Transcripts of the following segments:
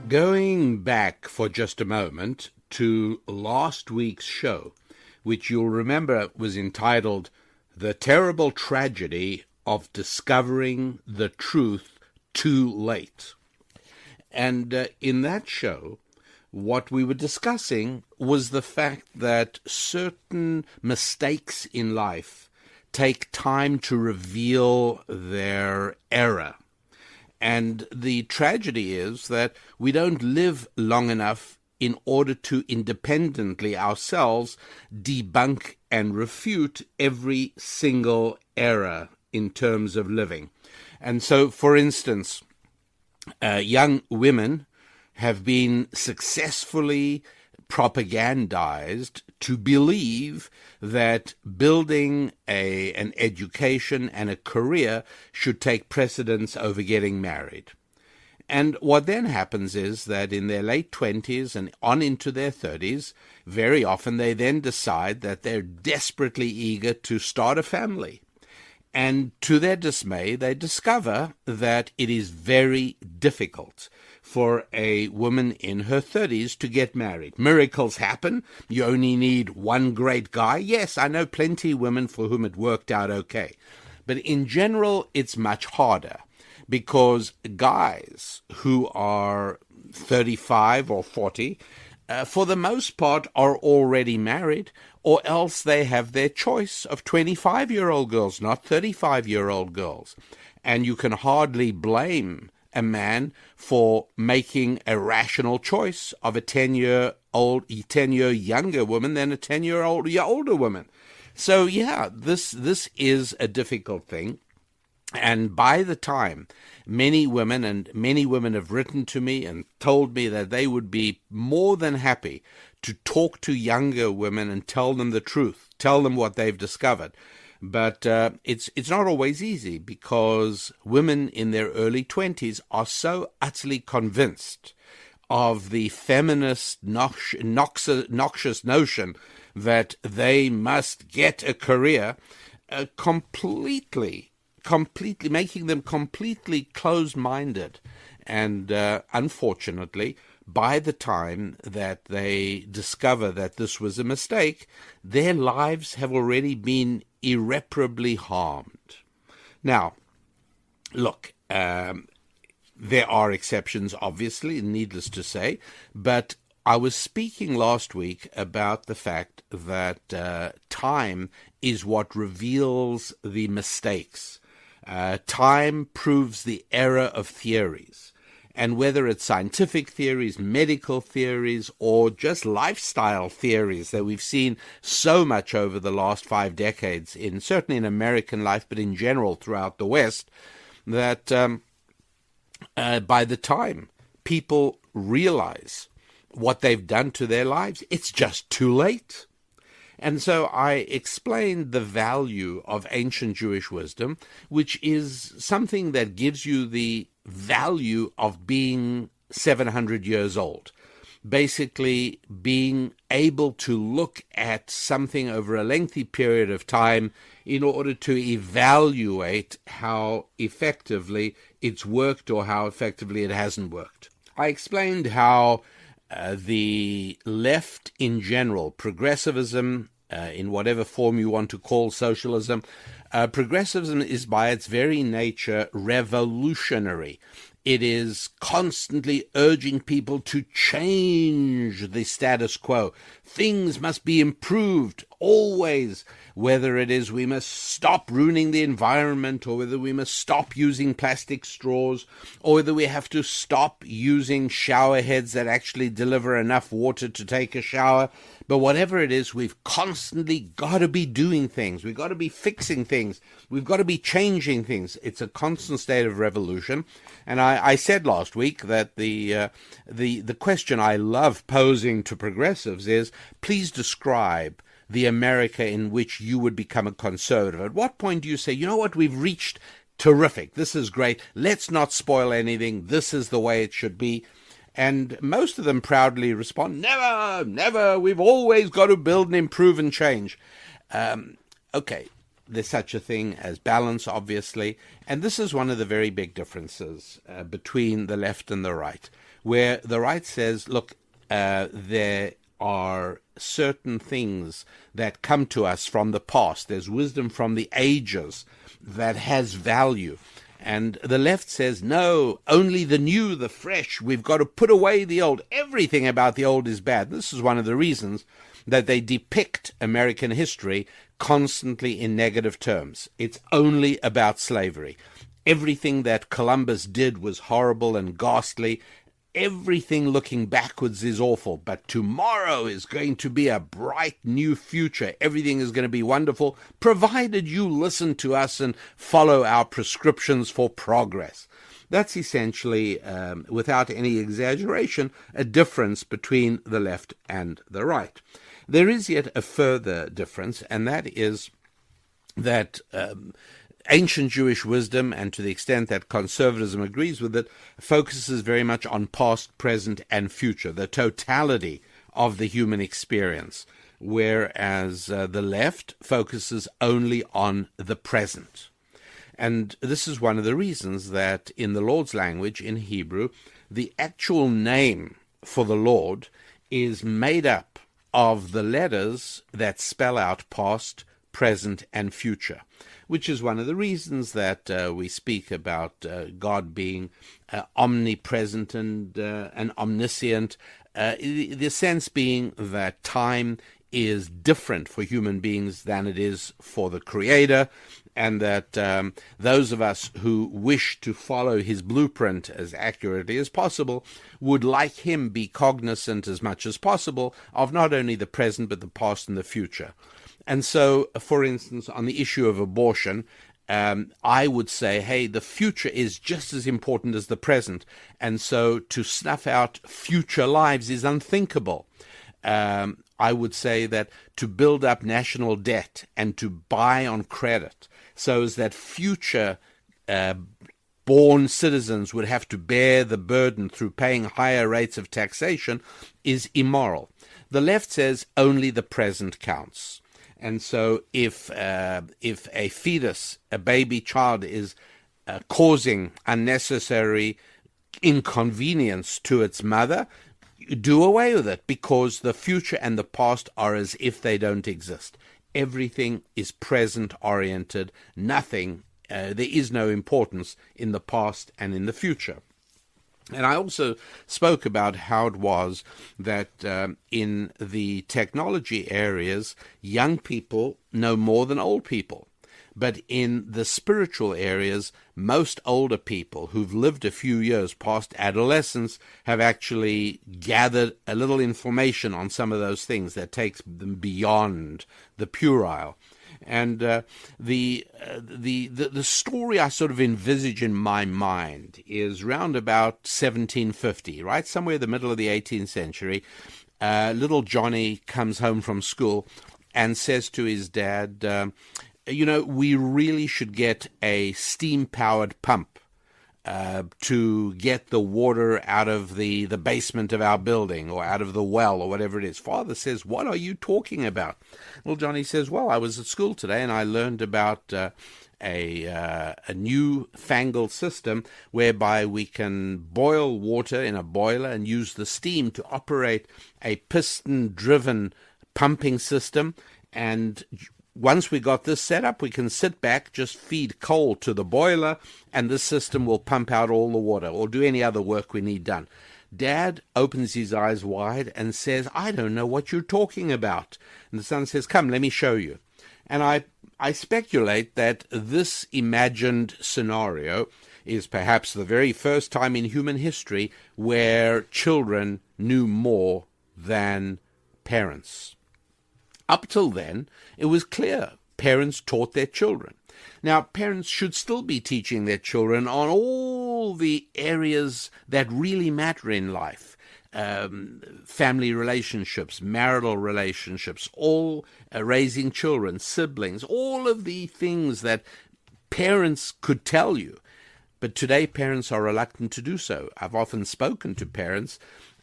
Going back for just a moment to last week's show, which you'll remember was entitled The Terrible Tragedy of Discovering the Truth Too Late. And in that show, what we were discussing was the fact that certain mistakes in life take time to reveal their error. And the tragedy is that we don't live long enough in order to independently ourselves debunk and refute every single error in terms of living. And so, for instance, young women have been successfully propagandized to believe that building an education and a career should take precedence over getting married. And what then happens is that in their late 20s and on into their 30s, very often they then decide that they're desperately eager to start a family. And to their dismay, they discover that it is very difficult for a woman in her 30s to get married. Miracles happen. You only need one great guy. Yes, I know plenty of women for whom it worked out okay. But in general, it's much harder because guys who are 35 or 40, for the most part, are already married, or else they have their choice of 25-year-old girls, not 35-year-old girls. And you can hardly blame a man for making a rational choice of a 10-year younger woman than a 10-year older woman. So yeah, this is a difficult thing. And by the time many women have written to me and told me that they would be more than happy to talk to younger women and tell them the truth, tell them what they've discovered. But it's not always easy because women in their early 20s are so utterly convinced of the feminist noxious notion that they must get a career, completely making them completely closed-minded. And unfortunately, by the time that they discover that this was a mistake, their lives have already been irreparably harmed. Now, look, there are exceptions, obviously, needless to say, but I was speaking last week about the fact that time is what reveals the mistakes. Time proves the error of theories. And whether it's scientific theories, medical theories, or just lifestyle theories that we've seen so much over the last 5 decades, certainly in American life, but in general throughout the West, that by the time people realize what they've done to their lives, it's just too late. And so I explained the value of ancient Jewish wisdom, which is something that gives you the value of being 700 years old. Basically, being able to look at something over a lengthy period of time in order to evaluate how effectively it's worked or how effectively it hasn't worked. I explained how the left in general, progressivism, in whatever form you want to call socialism, progressivism is by its very nature revolutionary. It is constantly urging people to change the status quo. Things must be improved always, whether it is we must stop ruining the environment, or whether we must stop using plastic straws, or whether we have to stop using shower heads that actually deliver enough water to take a shower. But whatever it is, we've constantly got to be doing things. We've got to be fixing things. We've got to be changing things. It's a constant state of revolution. And I said last week that the question I love posing to progressives is, please describe the America in which you would become a conservative. At what point do you say, you know what, we've reached terrific. This is great. Let's not spoil anything. This is the way it should be. And most of them proudly respond, never, never. We've always got to build and improve and change. Okay, there's such a thing as balance, obviously, and this is one of the very big differences between the left and the right, where the right says, look, there are certain things that come to us from the past. There's wisdom from the ages that has value. And the left says, no, only the new, the fresh. We've got to put away the old. Everything about the old is bad. This is one of the reasons that they depict American history constantly in negative terms. It's only about slavery. Everything that Columbus did was horrible and ghastly. Everything looking backwards is awful, but tomorrow is going to be a bright new future. Everything is going to be wonderful, provided you listen to us and follow our prescriptions for progress. That's essentially, without any exaggeration, a difference between the left and the right. There is yet a further difference, and that is that ancient Jewish wisdom, and to the extent that conservatism agrees with it, focuses very much on past, present, and future, the totality of the human experience, whereas the left focuses only on the present. And this is one of the reasons that in the Lord's language, in Hebrew, the actual name for the Lord is made up of the letters that spell out past, present, and future, which is one of the reasons that we speak about God being omnipresent and omniscient, the sense being that time is different for human beings than it is for the Creator, and that those of us who wish to follow his blueprint as accurately as possible would, like him, be cognizant as much as possible of not only the present but the past and the future. And so, for instance, on the issue of abortion, I would say, hey, the future is just as important as the present. And so to snuff out future lives is unthinkable. I would say that to build up national debt and to buy on credit so as that future born citizens would have to bear the burden through paying higher rates of taxation is immoral. The left says only the present counts. And so if a fetus, a baby child, is causing unnecessary inconvenience to its mother, do away with it, because the future and the past are as if they don't exist. Everything is present-oriented. Nothing, there is no importance in the past and in the future. And I also spoke about how it was that in the technology areas, young people know more than old people. But in the spiritual areas, most older people who've lived a few years past adolescence have actually gathered a little information on some of those things that takes them beyond the puerile. And the story I sort of envisage in my mind is round about 1750, right? Somewhere in the middle of the 18th century, little Johnny comes home from school and says to his dad, we really should get a steam-powered pump to get the water out of the basement of our building or out of the well or whatever it is. Father says, what are you talking about? Well, Johnny says, well, I was at school today and I learned about a new-fangled system whereby we can boil water in a boiler and use the steam to operate a piston-driven pumping system. And once we got this set up, we can sit back, just feed coal to the boiler, and this system will pump out all the water or do any other work we need done. Dad opens his eyes wide and says, I don't know what you're talking about. And the son says, come, let me show you. And I speculate that this imagined scenario is perhaps the very first time in human history where children knew more than parents. Up till then, it was clear parents taught their children. Now, parents should still be teaching their children on all the areas that really matter in life. Family relationships, marital relationships, all raising children, siblings, all of the things that parents could tell you. But today, parents are reluctant to do so. I've often spoken to parents,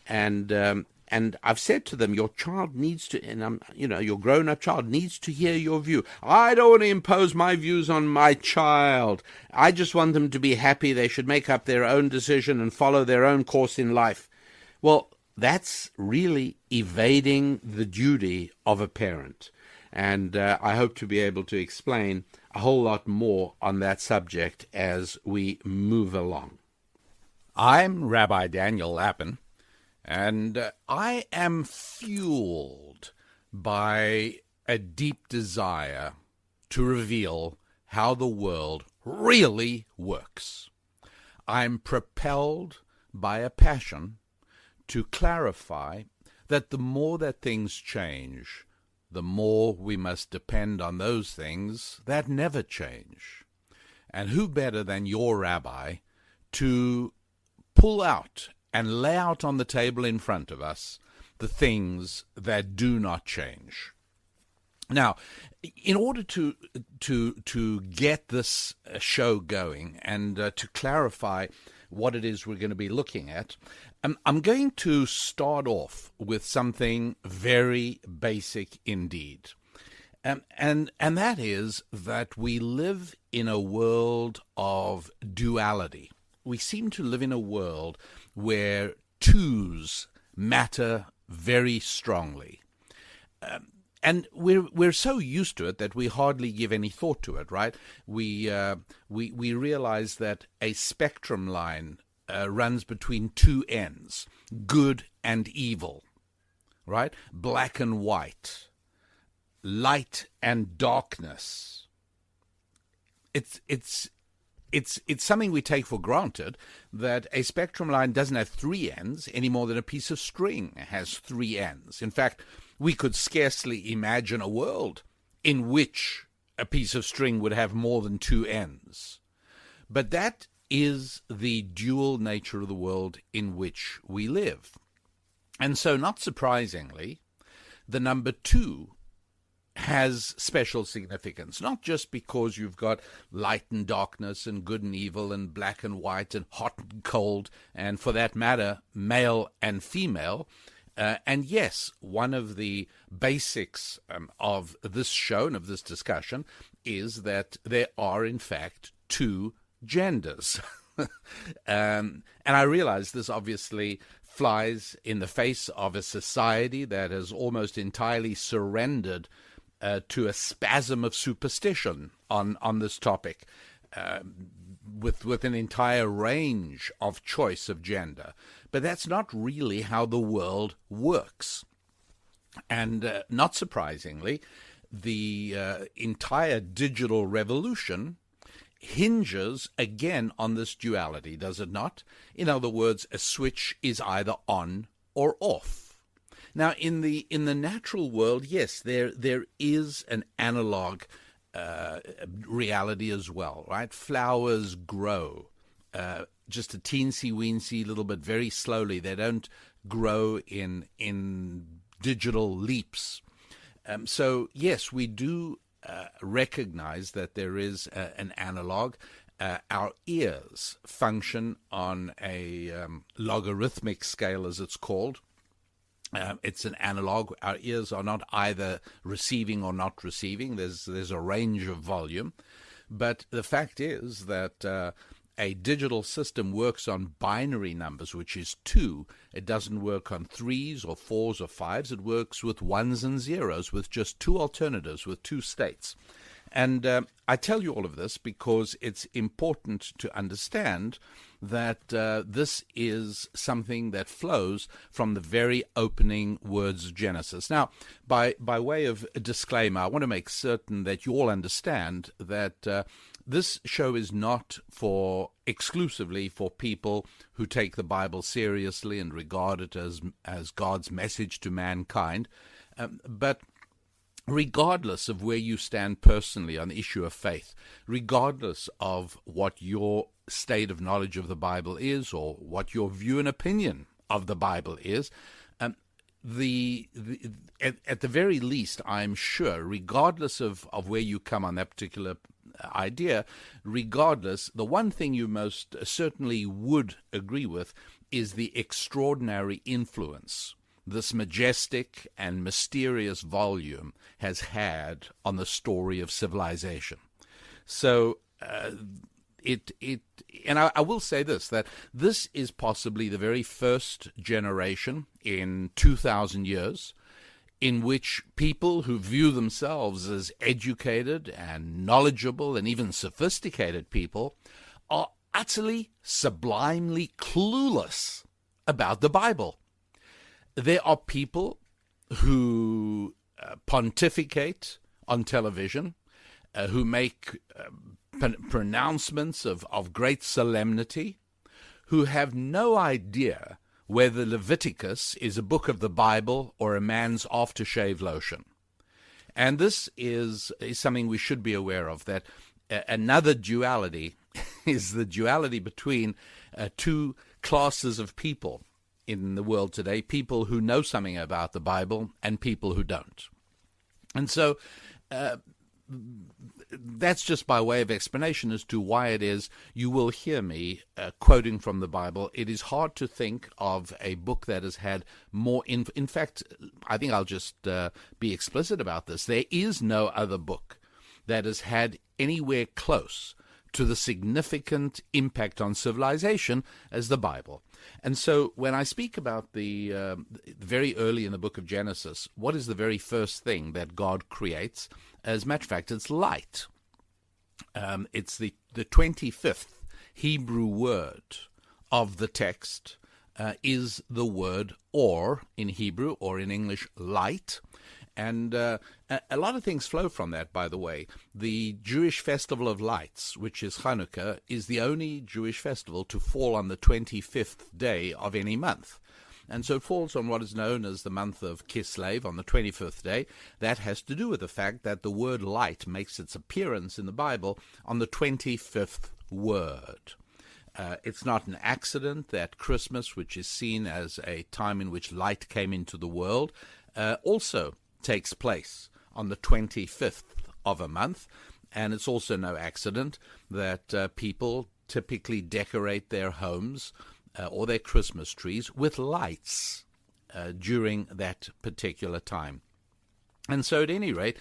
and And I've said to them, your child needs to, and your grown-up child needs to hear your view. I don't want to impose my views on my child. I just want them to be happy. They should make up their own decision and follow their own course in life. Well, that's really evading the duty of a parent. And I hope to be able to explain a whole lot more on that subject as we move along. I'm Rabbi Daniel Lappin, and I am fueled by a deep desire to reveal how the world really works. I'm propelled by a passion to clarify that the more that things change, the more we must depend on those things that never change. And who better than your rabbi to pull out and lay out on the table in front of us the things that do not change. Now, in order to get this show going and to clarify what it is we're going to be looking at, I'm going to start off with something very basic indeed. And that is that we live in a world of duality. We seem to live in a world where twos matter very strongly. And we're so used to it that we hardly give any thought to it, right? We realize that a spectrum line runs between two ends, good and evil, right? Black and white, light and darkness. It's something we take for granted that a spectrum line doesn't have three ends any more than a piece of string has three ends. In fact, we could scarcely imagine a world in which a piece of string would have more than two ends. But that is the dual nature of the world in which we live. And so, not surprisingly, the number two has special significance, not just because you've got light and darkness and good and evil and black and white and hot and cold, and for that matter, male and female. And yes, one of the basics of this show and of this discussion is that there are, in fact, two genders. And I realize this obviously flies in the face of a society that has almost entirely surrendered to a spasm of superstition on this topic, with an entire range of choice of gender. But that's not really how the world works. And not surprisingly, the entire digital revolution hinges again on this duality, does it not? In other words, a switch is either on or off. Now, in the natural world, yes, there is an analog reality as well, right? Flowers grow just a teensy-weensy little bit, very slowly. They don't grow in digital leaps. So, yes, we do recognize that there is an analog. Our ears function on a logarithmic scale, as it's called. It's an analog. Our ears are not either receiving or not receiving. There's a range of volume. But the fact is that a digital system works on binary numbers, which is 2. It doesn't work on 3s or 4s or 5s. It works with 1s and 0s, with just 2 alternatives, with 2 states. And I tell you all of this because it's important to understand that this is something that flows from the very opening words of Genesis. Now, by way of a disclaimer, I want to make certain that you all understand that this show is not exclusively for people who take the Bible seriously and regard it as God's message to mankind, but regardless of where you stand personally on the issue of faith, regardless of what your state of knowledge of the Bible is or what your view and opinion of the Bible is, at the very least, I'm sure, regardless of where you come on that particular idea, regardless, the one thing you most certainly would agree with is the extraordinary influence this majestic and mysterious volume has had on the story of civilization. So I will say this, that this is possibly the very first generation in 2,000 years in which people who view themselves as educated and knowledgeable and even sophisticated people are utterly, sublimely clueless about the Bible. There are people who pontificate on television, who make pronouncements of great solemnity, who have no idea whether Leviticus is a book of the Bible or a man's aftershave lotion. And this is something we should be aware of, that another duality is the duality between two classes of people in the world today, people who know something about the Bible and people who don't. And so that's just by way of explanation as to why it is you will hear me quoting from the Bible. It is hard to think of a book that has had more... In fact, I think I'll just be explicit about this. There is no other book that has had anywhere close to the significant impact on civilization as the Bible. And so when I speak about the very early in the book of Genesis, what is the very first thing that God creates? As a matter of fact, it's light. It's the 25th Hebrew word of the text is the word or in Hebrew, or in English, light. And a lot of things flow from that, by the way. The Jewish Festival of Lights, which is Hanukkah, is the only Jewish festival to fall on the 25th day of any month. And so it falls on what is known as the month of Kislev, on the 25th day. That has to do with the fact that the word light makes its appearance in the Bible on the 25th word. It's not an accident that Christmas, which is seen as a time in which light came into the world, also takes place on the 25th of a month. And it's also no accident that people typically decorate their homes or their Christmas trees with lights during that particular time. And so at any rate,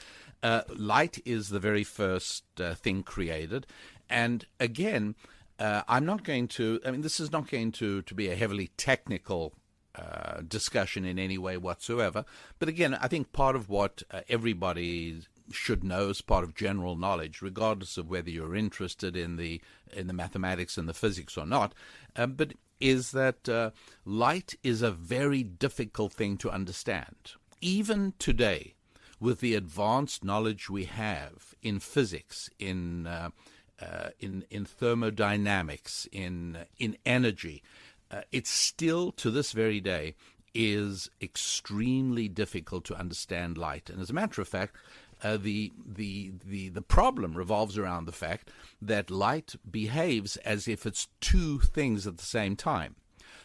light is the very first thing created. And again, I'm not going to, this is not going to be a heavily technical discussion in any way whatsoever. But again, I think part of what everybody should know as part of general knowledge, regardless of whether you're interested in the mathematics and the physics or not, but is that light is a very difficult thing to understand. Even today, with the advanced knowledge we have in physics, in thermodynamics, in energy, it still, to this very day, is extremely difficult to understand light. And as a matter of fact, the problem revolves around the fact that light behaves as if it's two things at the same time.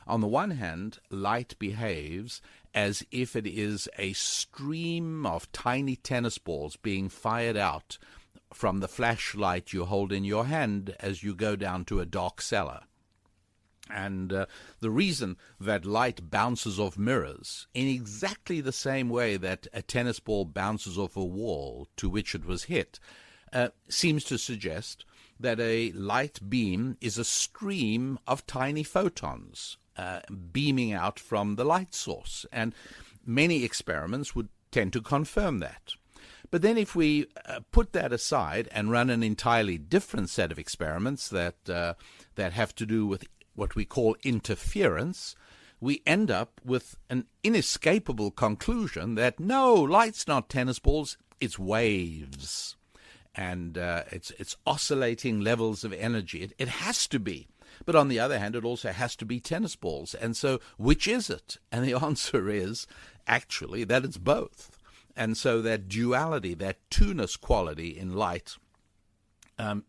On the one hand, light behaves as if it is a stream of tiny tennis balls being fired out from the flashlight you hold in your hand as you go down to a dark cellar. And the reason that light bounces off mirrors in exactly the same way that a tennis ball bounces off a wall to which it was hit seems to suggest that a light beam is a stream of tiny photons beaming out from the light source. And many experiments would tend to confirm that. But then if we put that aside and run an entirely different set of experiments that have to do with what we call interference, we end up with an inescapable conclusion that no, light's not tennis balls, it's waves. And it's oscillating levels of energy. It has to be. But on the other hand, it also has to be tennis balls. And so which is it? And the answer is actually that it's both. And so that duality, that Tunis quality in light,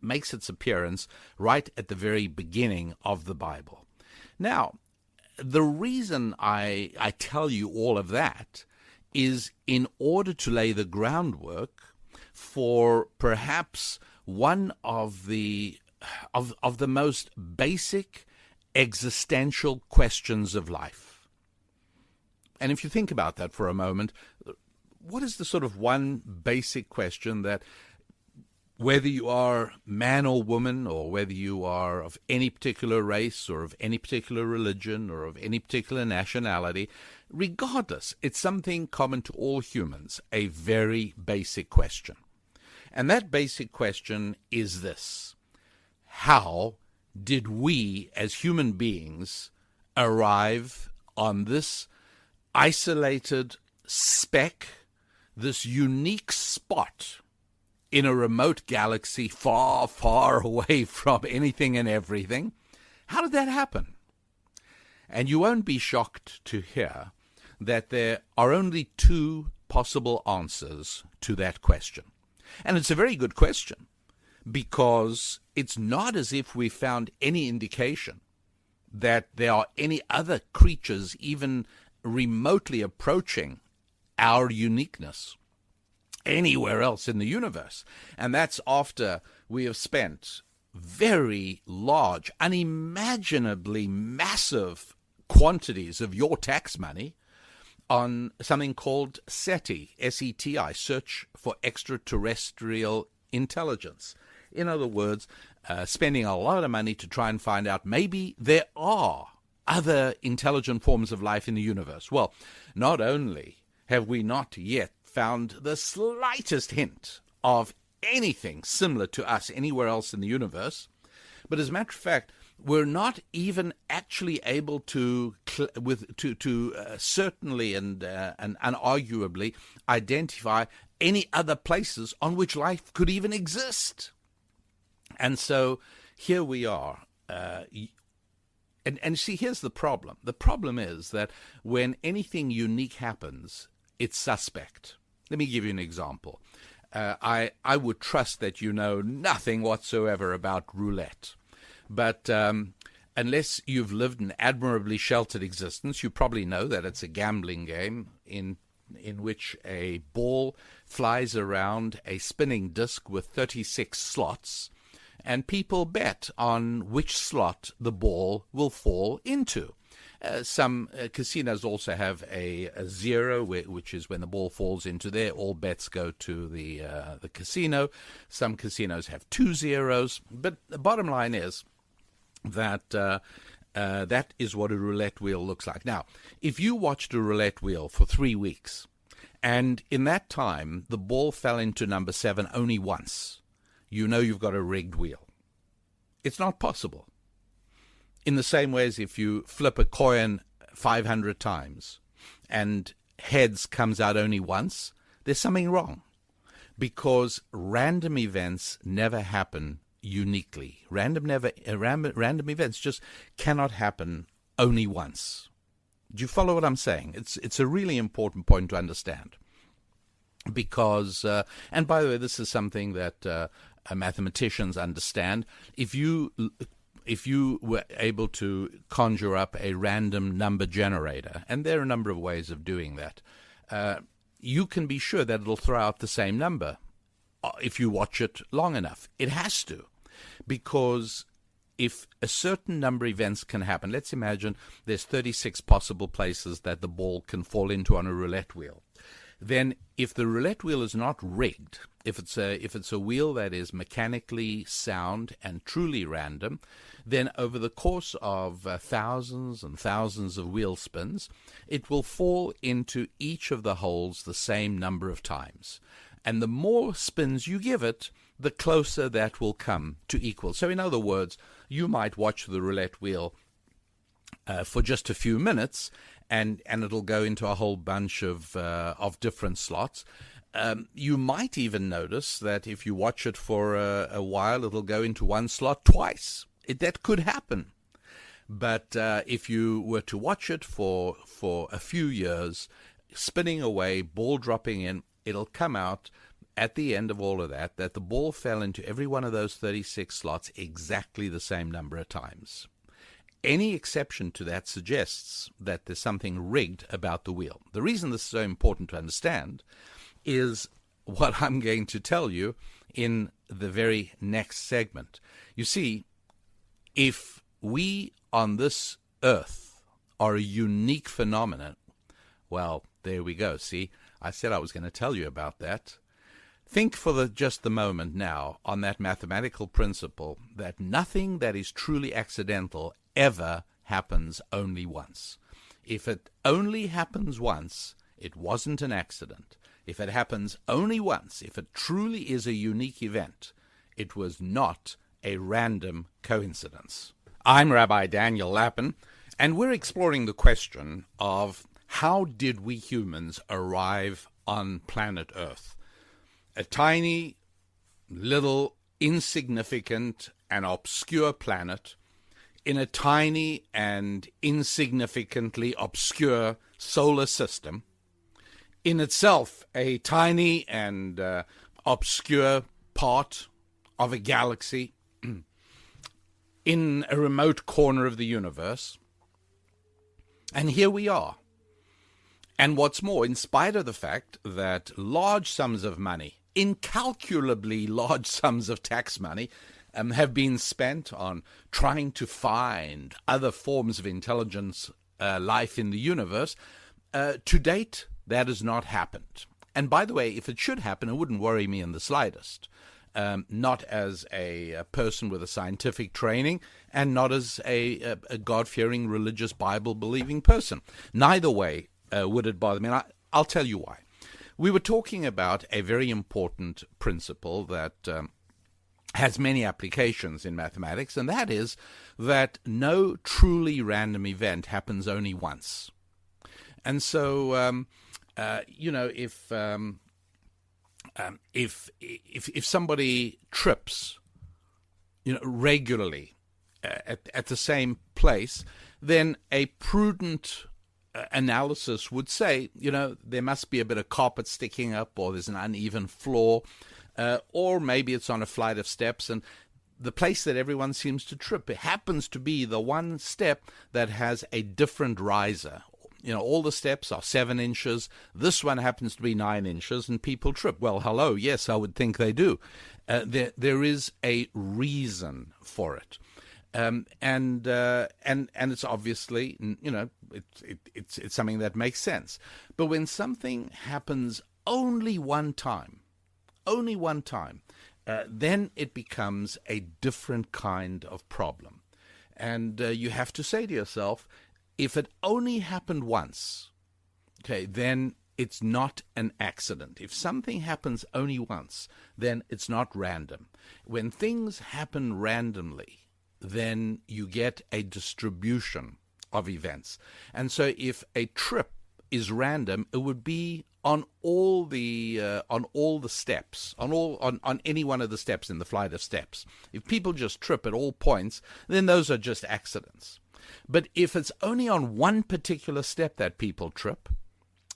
makes its appearance right at the very beginning of the Bible. Now, the reason I tell you all of that is in order to lay the groundwork for perhaps one of the most basic existential questions of life. And if you think about that for a moment, what is the sort of one basic question that, whether you are man or woman, or whether you are of any particular race or of any particular religion or of any particular nationality, regardless, it's something common to all humans, a very basic question. And that basic question is this: how did we as human beings arrive on this isolated speck, this unique spot in a remote galaxy far, far away from anything and everything? How did that happen? And you won't be shocked to hear that there are only two possible answers to that question. And it's a very good question, because it's not as if we found any indication that there are any other creatures even remotely approaching our uniqueness anywhere else in the universe. And that's after we have spent very large, unimaginably massive quantities of your tax money on something called SETI, S-E-T-I, Search for Extraterrestrial Intelligence. In other words, spending a lot of money to try and find out maybe there are other intelligent forms of life in the universe. Well, not only have we not yet found the slightest hint of anything similar to us anywhere else in the universe, but as a matter of fact, we're not even actually able to certainly and unarguably identify any other places on which life could even exist. And so here we are. And see, here's the problem. The problem is that when anything unique happens, it's suspect. Let me give you an example. I would trust that you know nothing whatsoever about roulette. But unless you've lived an admirably sheltered existence, you probably know that it's a gambling game in which a ball flies around a spinning disc with 36 slots, and people bet on which slot the ball will fall into. Some casinos also have a zero, which is when the ball falls into there, all bets go to the casino. Some casinos have 2 zeros. But the bottom line is that that is what a roulette wheel looks like. Now, if you watched a roulette wheel for 3 weeks, and in that time the ball fell into number 7 only once, you know you've got a rigged wheel. It's not possible. In the same way as if you flip a coin 500 times and heads comes out only once, there's something wrong. Because random events never happen uniquely. Random events just cannot happen only once. Do you follow what I'm saying? It's a really important point to understand. Because, and by the way, this is something that mathematicians understand. If you were able to conjure up a random number generator, and there are a number of ways of doing that, you can be sure that it'll throw out the same number if you watch it long enough. It has to, because if a certain number of events can happen, let's imagine there's 36 possible places that the ball can fall into on a roulette wheel. Then if the roulette wheel is not rigged, if it's a wheel that is mechanically sound and truly random, then over the course of thousands and thousands of wheel spins, it will fall into each of the holes the same number of times. And the more spins you give it, the closer that will come to equal. So in other words, you might watch the roulette wheel for just a few minutes, and it'll go into a whole bunch of different slots. You might even notice that if you watch it for a while, it'll go into one slot twice. That could happen. But if you were to watch it for a few years, spinning away, ball dropping in, it'll come out at the end of all of that the ball fell into every one of those 36 slots exactly the same number of times. Any exception to that suggests that there's something rigged about the wheel. The reason this is so important to understand is what I'm going to tell you in the very next segment. You see, if we on this earth are a unique phenomenon, Well, there we go. See, I said I was going to tell you about that. Think for just the moment now on that mathematical principle that nothing that is truly accidental ever happens only once. If it only happens once, it wasn't an accident. If it happens only once, if it truly is a unique event, it was not a random coincidence. I'm Rabbi Daniel Lappin, and we're exploring the question of how did we humans arrive on planet Earth? A tiny, little, insignificant, and obscure planet in a tiny and insignificantly obscure solar system, in itself a tiny and obscure part of a galaxy in a remote corner of the universe. And here we are. And what's more, in spite of the fact that large sums of money, incalculably large sums of tax money, have been spent on trying to find other forms of intelligence, life in the universe, to date, that has not happened. And by the way, if it should happen, it wouldn't worry me in the slightest. Not as a person with a scientific training, and not as a God-fearing, religious, Bible-believing person. Neither way would it bother me, and I'll tell you why. We were talking about a very important principle that has many applications in mathematics, and that is that no truly random event happens only once. And so, if somebody trips, regularly at the same place, then a prudent analysis would say, there must be a bit of carpet sticking up, or there's an uneven floor, or maybe it's on a flight of steps, and the place that everyone seems to trip, it happens to be the one step that has a different riser. All the steps are 7 inches. This one happens to be 9 inches, and people trip. Well, hello, yes, I would think they do. There is a reason for it. And it's obviously, it's something that makes sense. But when something happens only one time, then it becomes a different kind of problem. And you have to say to yourself, if it only happened once, then it's not an accident. If something happens only once, then it's not random. When things happen randomly, then you get a distribution of events. And so if a trip is random, it would be on all the steps, on any one of the steps in the flight of steps. If people just trip at all points, then those are just accidents. But if it's only on one particular step that people trip,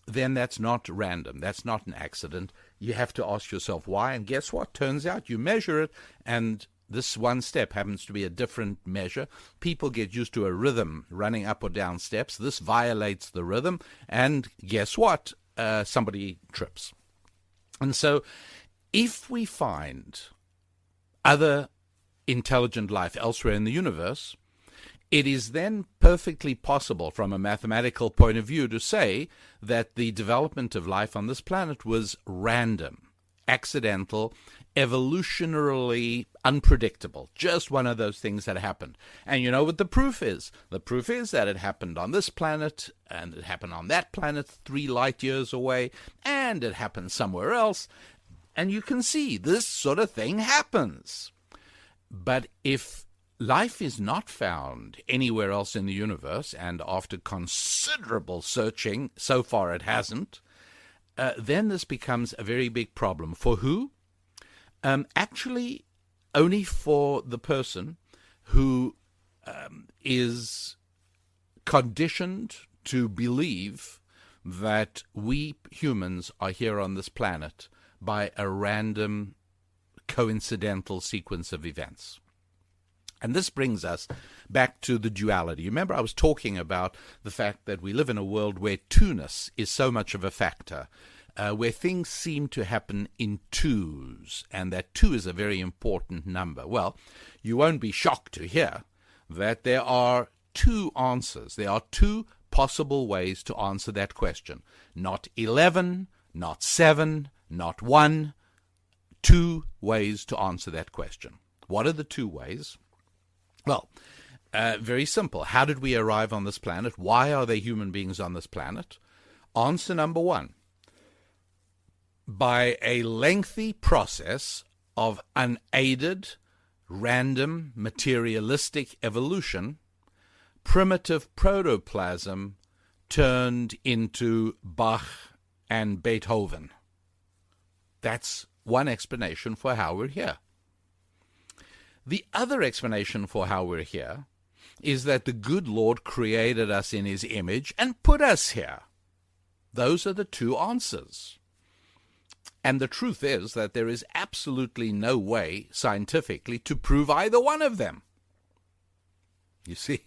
then that's not random. That's not an accident. You have to ask yourself why. And guess what? Turns out you measure it, and this one step happens to be a different measure. People get used to a rhythm running up or down steps. This violates the rhythm, and guess what? Somebody trips. And so if we find other intelligent life elsewhere in the universe, it is then perfectly possible from a mathematical point of view to say that the development of life on this planet was random, accidental, evolutionarily unpredictable, just one of those things that happened. And you know what the proof is? The proof is that it happened on this planet, and it happened on that planet 3 light years away, and it happened somewhere else. And you can see this sort of thing happens. But if life is not found anywhere else in the universe, and after considerable searching, so far it hasn't, then this becomes a very big problem. For who? Actually, only for the person who is conditioned to believe that we humans are here on this planet by a random, coincidental sequence of events. And this brings us back to the duality. Remember, I was talking about the fact that we live in a world where Tunis is so much of a factor, where things seem to happen in twos, and that 2 is a very important number. Well, you won't be shocked to hear that there are 2 answers. There are 2 possible ways to answer that question. Not 11, not 7, not 1. 2 ways to answer that question. What are the 2 ways? Well, very simple. How did we arrive on this planet? Why are there human beings on this planet? Answer number 1. By a lengthy process of unaided, random, materialistic evolution, primitive protoplasm turned into Bach and Beethoven. That's one explanation for how we're here. The other explanation for how we're here is that the good Lord created us in his image and put us here. Those are the 2 answers. And the truth is that there is absolutely no way scientifically to prove either one of them. You see,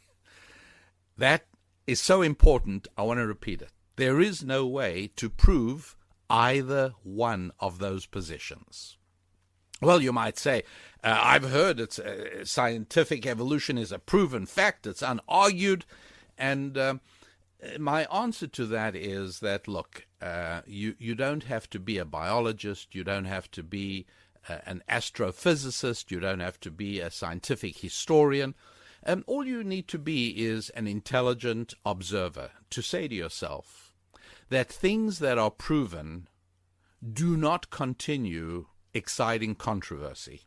that is so important, I want to repeat it. There is no way to prove either one of those positions. Well, you might say, I've heard it's scientific evolution is a proven fact, it's unargued, and my answer to that is that, look, you don't have to be a biologist, you don't have to be an astrophysicist, you don't have to be a scientific historian. All you need to be is an intelligent observer, to say to yourself that things that are proven do not continue exciting controversy.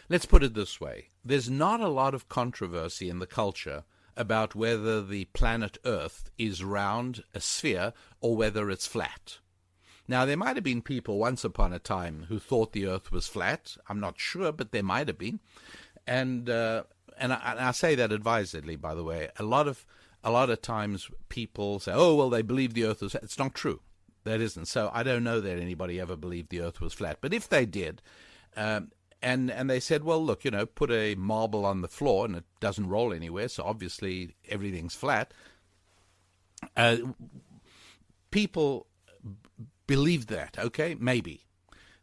Let's put it this way. There's not a lot of controversy in the culture about whether the planet Earth is round, a sphere, or whether it's flat. Now, there might have been people once upon a time who thought the Earth was flat. I'm not sure, but there might have been. And I say that advisedly, by the way. A lot of times people say, oh, well, they believe the Earth is flat. It's not true. That isn't. So I don't know that anybody ever believed the Earth was flat. But if they did, and they said, well, look, put a marble on the floor and it doesn't roll anywhere, so obviously everything's flat. People believed that, okay, maybe.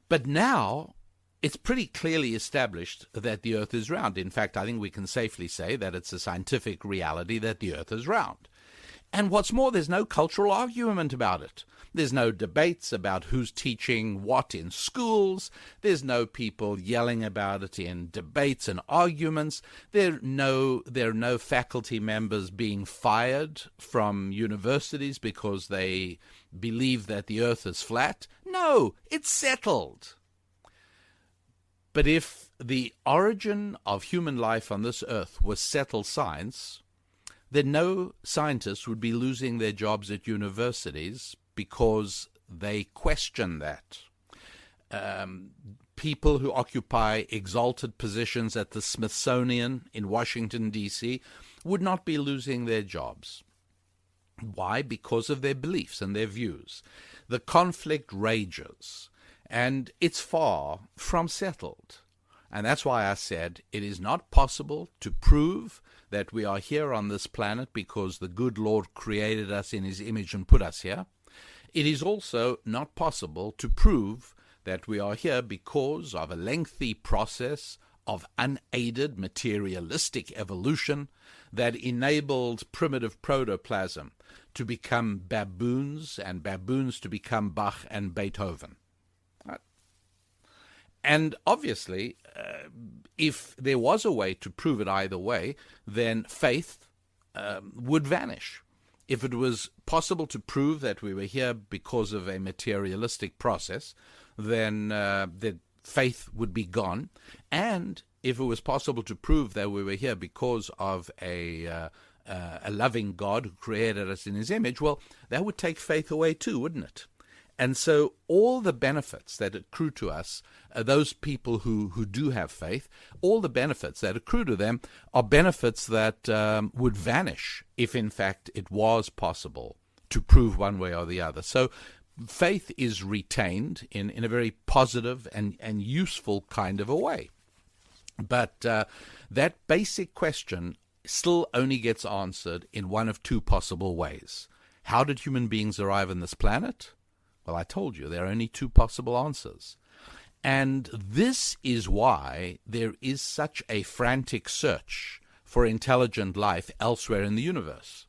But now it's pretty clearly established that the Earth is round. In fact, I think we can safely say that it's a scientific reality that the Earth is round. And what's more, there's no cultural argument about it. There's no debates about who's teaching what in schools. There's no people yelling about it in debates and arguments. There are no faculty members being fired from universities because they believe that the Earth is flat. No, it's settled. But if the origin of human life on this Earth was settled science, then no scientists would be losing their jobs at universities because they question that. People who occupy exalted positions at the Smithsonian in Washington, D.C. would not be losing their jobs. Why? Because of their beliefs and their views. The conflict rages, and it's far from settled. And that's why I said it is not possible to prove that we are here on this planet because the good Lord created us in his image and put us here. It is also not possible to prove that we are here because of a lengthy process of unaided materialistic evolution that enabled primitive protoplasm to become baboons and baboons to become Bach and Beethoven. Right? And obviously, if there was a way to prove it either way, then faith would vanish. If it was possible to prove that we were here because of a materialistic process, then the faith would be gone. And if it was possible to prove that we were here because of a loving God who created us in his image, well, that would take faith away too, wouldn't it? And so all the benefits that accrue to us, those people who do have faith, all the benefits that accrue to them are benefits that would vanish if, in fact, it was possible to prove one way or the other. So faith is retained in a very positive and useful kind of a way. But that basic question still only gets answered in one of 2 possible ways. How did human beings arrive on this planet? Well, I told you, there are only 2 possible answers. And this is why there is such a frantic search for intelligent life elsewhere in the universe.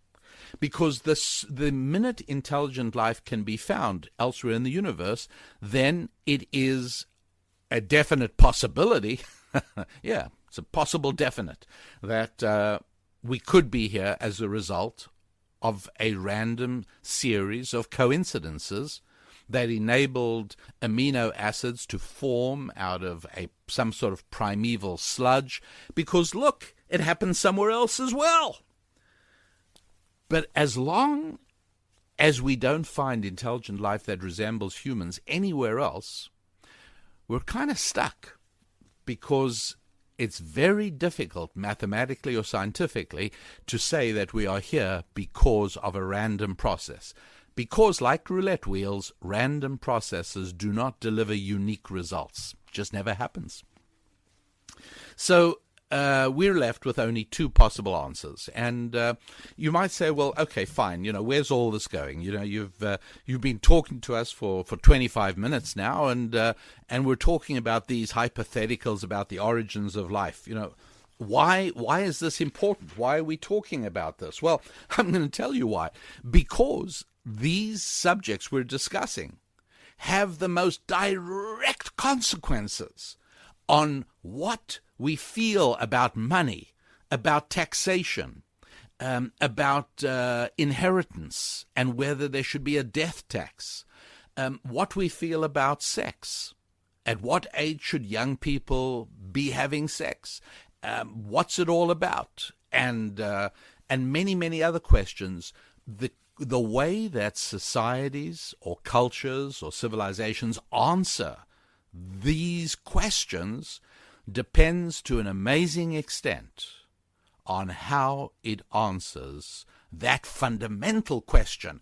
Because the minute intelligent life can be found elsewhere in the universe, then it is a definite possibility. Yeah, it's a possible definite that we could be here as a result of a random series of coincidences that enabled amino acids to form out of some sort of primeval sludge, because, look, it happened somewhere else as well. But as long as we don't find intelligent life that resembles humans anywhere else, we're kind of stuck, because it's very difficult mathematically or scientifically to say that we are here because of a random process. Because, like roulette wheels, random processes do not deliver unique results. It just never happens. So we're left with only two possible answers. And you might say, well, okay, fine, where's all this going? You've been talking to us for 25 minutes now, and we're talking about these hypotheticals about the origins of life. Why is this important? Why are we talking about this? Well, I'm going to tell you why. Because these subjects we're discussing have the most direct consequences on what we feel about money, about taxation, about inheritance, and whether there should be a death tax, what we feel about sex, at what age should young people be having sex, what's it all about, and many, many other questions. The way that societies or cultures or civilizations answer these questions depends to an amazing extent on how it answers that fundamental question: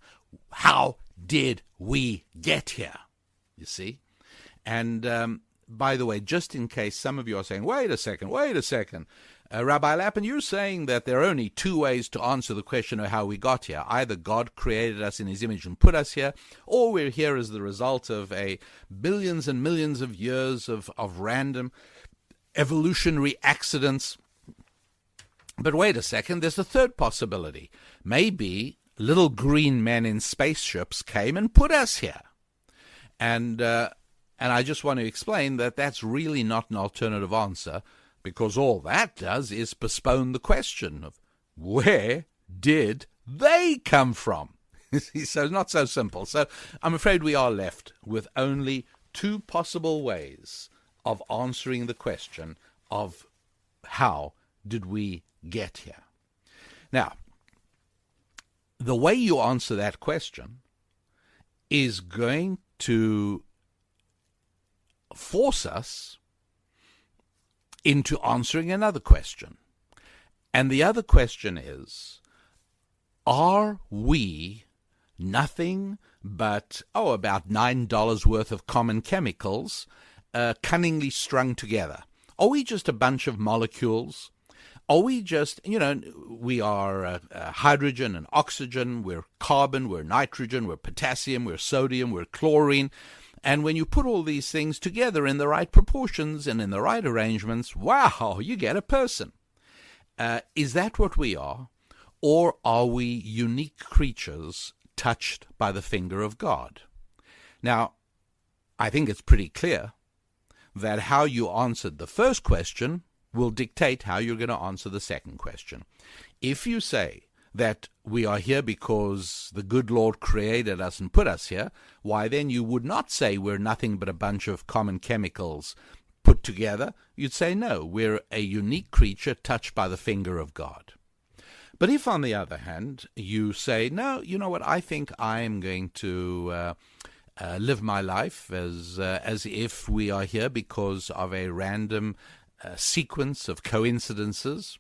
how did we get here? You see? And by the way, just in case some of you are saying, wait a second, Rabbi Lappin, you're saying that there are only two ways to answer the question of how we got here. Either God created us in his image and put us here, or we're here as the result of billions and millions of years of random evolutionary accidents. But wait a second, there's a third possibility. Maybe little green men in spaceships came and put us here. And I just want to explain that that's really not an alternative answer, because all that does is postpone the question of where did they come from? So it's not so simple. So I'm afraid we are left with only two possible ways of answering the question of how did we get here. Now, the way you answer that question is going to force us into answering another question. And the other question is, are we nothing but, about $9 worth of common chemicals cunningly strung together? Are we just a bunch of molecules? Are we just, we are hydrogen and oxygen, we're carbon, we're nitrogen, we're potassium, we're sodium, we're chlorine. And when you put all these things together in the right proportions and in the right arrangements, wow, you get a person. Is that what we are? Or are we unique creatures touched by the finger of God? Now, I think it's pretty clear that how you answered the first question will dictate how you're going to answer the second question. If you say that we are here because the good Lord created us and put us here, why then you would not say we're nothing but a bunch of common chemicals put together. You'd say, no, we're a unique creature touched by the finger of God. But if, on the other hand, you say, no, you know what, I think I'm going to live my life as if we are here because of a random sequence of coincidences,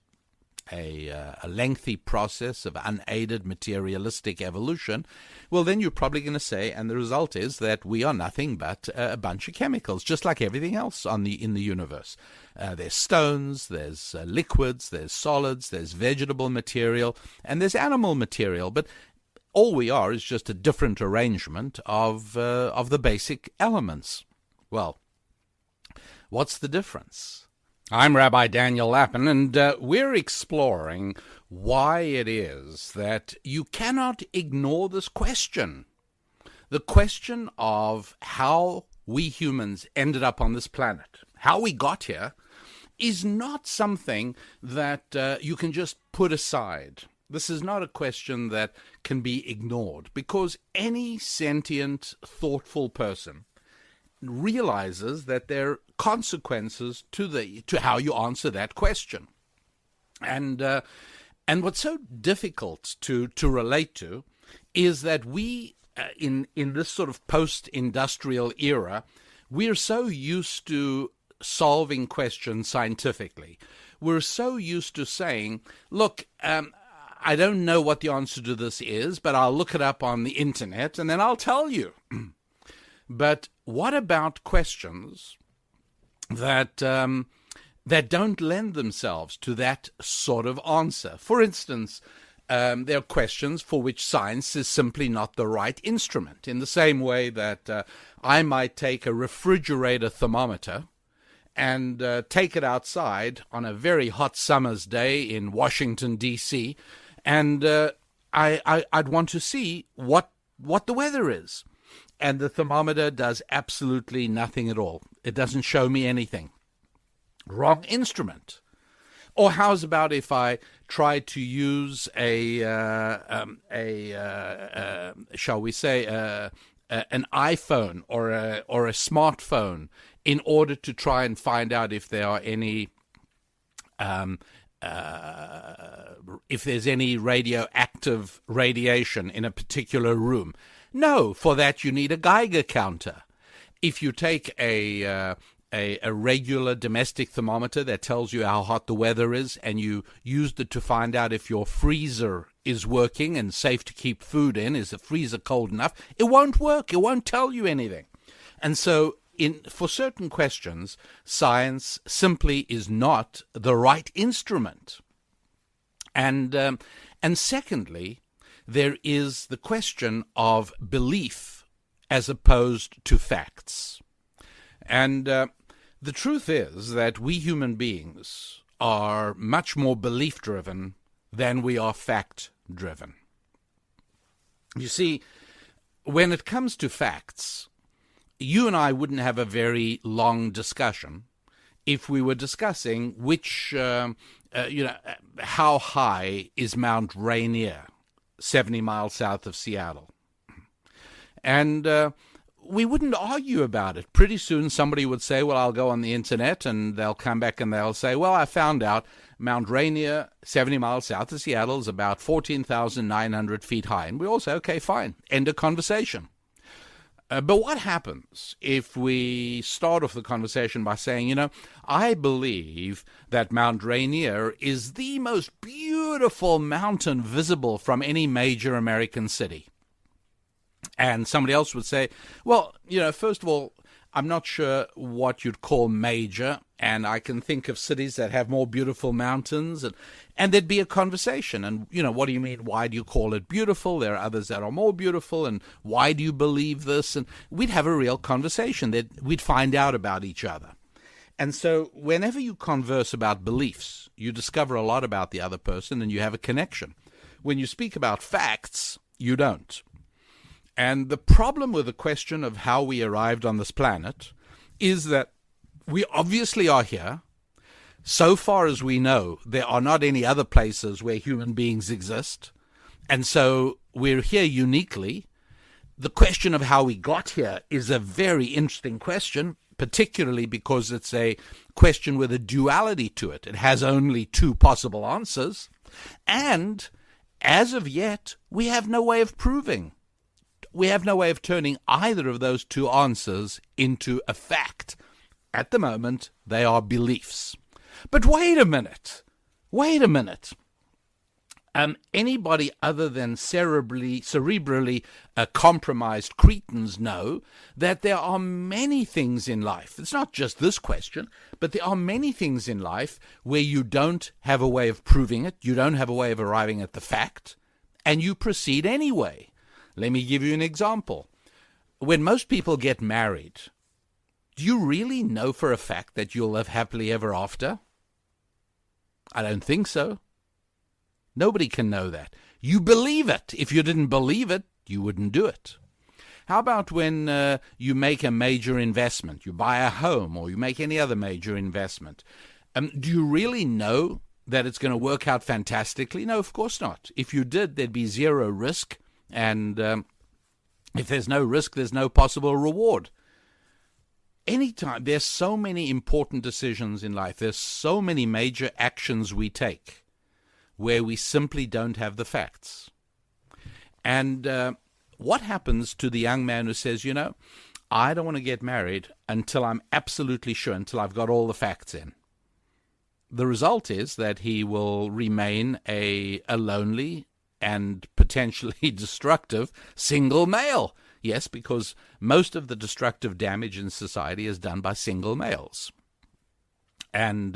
a lengthy process of unaided materialistic evolution, well, then you're probably going to say, and the result is that we are nothing but a bunch of chemicals, just like everything else in the universe. There's stones, there's liquids, there's solids, there's vegetable material, and there's animal material, but all we are is just a different arrangement of the basic elements. Well, what's the difference? I'm Rabbi Daniel Lappin, and we're exploring why it is that you cannot ignore this question. The question of how we humans ended up on this planet, how we got here, is not something that you can just put aside. This is not a question that can be ignored, because any sentient, thoughtful person realizes that there are consequences to how you answer that question. And what's so difficult to relate to is that we, in this sort of post-industrial era, we're so used to solving questions scientifically. We're so used to saying, look, I don't know what the answer to this is, but I'll look it up on the internet and then I'll tell you. But what about questions that that don't lend themselves to that sort of answer? For instance, there are questions for which science is simply not the right instrument, in the same way that I might take a refrigerator thermometer and take it outside on a very hot summer's day in Washington, D.C., and I'd want to see what the weather is. And the thermometer does absolutely nothing at all. It doesn't show me anything. Wrong instrument. Or how's about if I try to use shall we say, an iPhone or a smartphone in order to try and find out if there are any if there's any radioactive radiation in a particular room? No, for that you need a Geiger counter. If you take a regular domestic thermometer that tells you how hot the weather is, and you used it to find out if your freezer is working and safe to keep food in, is the freezer cold enough, it won't work. It won't tell you anything. And so for certain questions, science simply is not the right instrument. And secondly, there is the question of belief as opposed to facts. And the truth is that we human beings are much more belief-driven than we are fact-driven. You see, when it comes to facts, you and I wouldn't have a very long discussion if we were discussing how high is Mount Rainier, 70 miles south of Seattle. And we wouldn't argue about it. Pretty soon somebody would say, well, I'll go on the internet, and they'll come back and they'll say, well, I found out Mount Rainier, 70 miles south of Seattle, is about 14,900 feet high. And we all say, okay, fine, end of conversation. But what happens if we start off the conversation by saying, I believe that Mount Rainier is the most beautiful mountain visible from any major American city? And somebody else would say, well, first of all, I'm not sure what you'd call major, and I can think of cities that have more beautiful mountains, and there'd be a conversation. And, what do you mean? Why do you call it beautiful? There are others that are more beautiful, and why do you believe this? And we'd have a real conversation that we'd find out about each other. And so whenever you converse about beliefs, you discover a lot about the other person, and you have a connection. When you speak about facts, you don't. And the problem with the question of how we arrived on this planet is that we obviously are here. So far as we know, there are not any other places where human beings exist. And so we're here uniquely. The question of how we got here is a very interesting question, particularly because it's a question with a duality to it. It has only two possible answers. And as of yet, we have no way of proving. We have no way of turning either of those two answers into a fact. At the moment, they are beliefs. But wait a minute. Anybody other than cerebrally compromised cretins know that there are many things in life. It's not just this question, but there are many things in life where you don't have a way of proving it, you don't have a way of arriving at the fact, and you proceed anyway. Let me give you an example. When most people get married, Do you really know for a fact that you'll live happily ever after? I don't think so. Nobody can know that. You believe it. If you didn't believe it, you wouldn't do it. How about when you make a major investment, you buy a home or you make any other major investment? Do you really know that it's going to work out fantastically? No, of course not. If you did, there'd be zero risk. And if there's no risk, there's no possible reward. Anytime, there's so many important decisions in life. There's so many major actions we take where we simply don't have the facts. And what happens to the young man who says, I don't want to get married until I'm absolutely sure, until I've got all the facts in? The result is that he will remain a lonely and potentially destructive single male. Yes, because most of the destructive damage in society is done by single males. And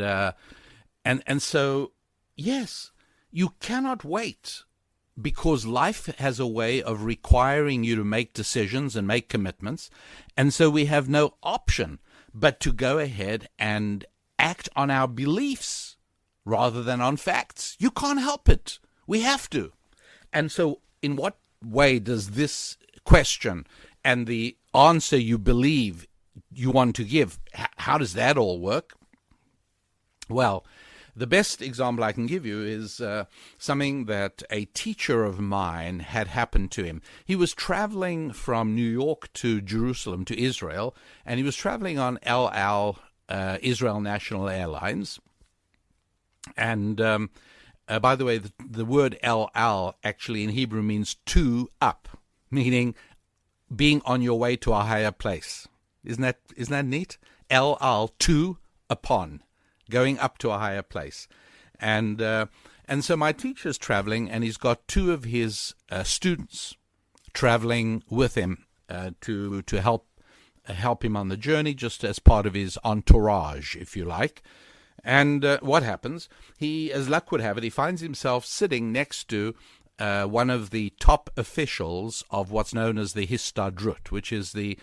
so, yes, you cannot wait, because life has a way of requiring you to make decisions and make commitments. And so we have no option but to go ahead and act on our beliefs rather than on facts. You can't help it. We have to. And so in what way does this question and the answer you believe you want to give, how does that all work? Well, the best example I can give you is something that a teacher of mine had happened to him. He was traveling from New York to Jerusalem to Israel, and he was traveling on El Al, Israel National Airlines. And by the way, the word El Al actually in Hebrew means two up, meaning being on your way to a higher place. Isn't that neat? El Al, two upon, going up to a higher place. And so my teacher's traveling, and he's got two of his students traveling with him to help him on the journey, just as part of his entourage, if you like. And what happens? He, as luck would have it, he finds himself sitting next to one of the top officials of what's known as the Histadrut, which is the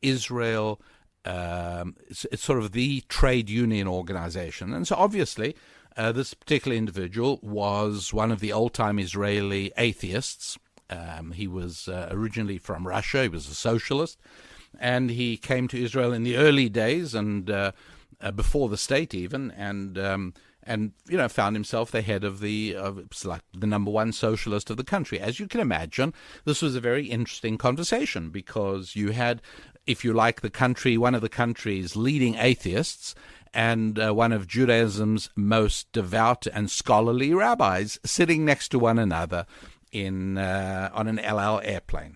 Israel, it's sort of the trade union organization. And so obviously this particular individual was one of the old-time Israeli atheists. He was originally from Russia. He was a socialist. And he came to Israel in the early days and before the state even, and found himself the head of like the number one socialist of the country. As you can imagine, this was a very interesting conversation, because you had, if you like, one of the country's leading atheists and one of Judaism's most devout and scholarly rabbis sitting next to one another on an El Al airplane.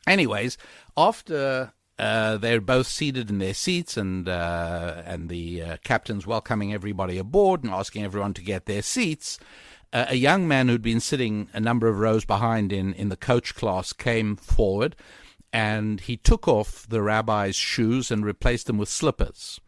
Anyways, after they're both seated in their seats, and the captain's welcoming everybody aboard and asking everyone to get their seats, a young man who'd been sitting a number of rows behind in the coach class came forward, and he took off the rabbi's shoes and replaced them with slippers.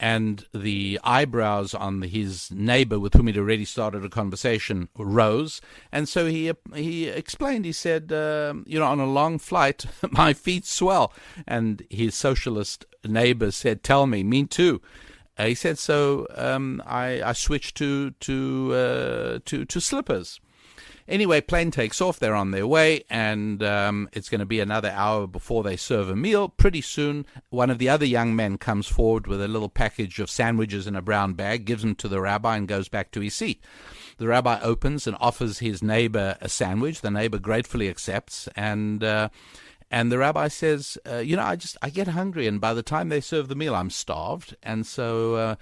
And the eyebrows on his neighbor, with whom he'd already started a conversation, rose. And so he explained, he said, on a long flight, my feet swell. And his socialist neighbor said, tell me too. He said, so I switched to slippers. Anyway, plane takes off. They're on their way, and it's going to be another hour before they serve a meal. Pretty soon, one of the other young men comes forward with a little package of sandwiches in a brown bag, gives them to the rabbi, and goes back to his seat. The rabbi opens and offers his neighbor a sandwich. The neighbor gratefully accepts, and the rabbi says, I get hungry, and by the time they serve the meal, I'm starved, and so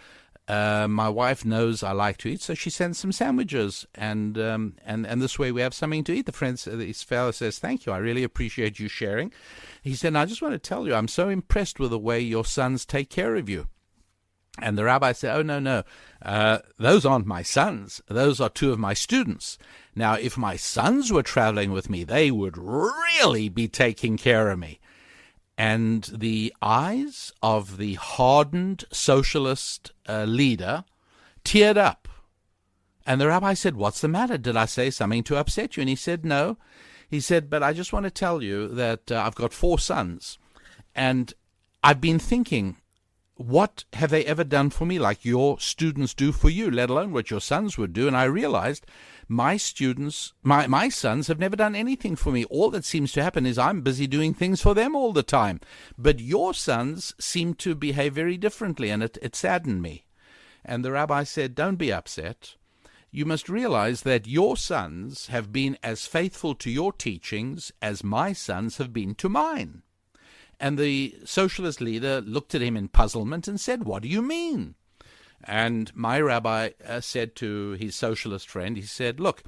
my wife knows I like to eat, so she sends some sandwiches, and this way we have something to eat. This fellow says, thank you, I really appreciate you sharing. He said, I just want to tell you, I'm so impressed with the way your sons take care of you. And the rabbi said, oh, no, those aren't my sons. Those are two of my students. Now, if my sons were traveling with me, they would really be taking care of me. And the eyes of the hardened socialist leader teared up. And the rabbi said, what's the matter? Did I say something to upset you? And he said, no. He said, but I just want to tell you that I've got 4 sons. And I've been thinking, what have they ever done for me like your students do for you, let alone what your sons would do? And I realized my students, my sons have never done anything for me. All that seems to happen is I'm busy doing things for them all the time. But your sons seem to behave very differently, and it saddened me. And the rabbi said, don't be upset. You must realize that your sons have been as faithful to your teachings as my sons have been to mine. And the socialist leader looked at him in puzzlement and said, what do you mean? And my rabbi said to his socialist friend, he said, look,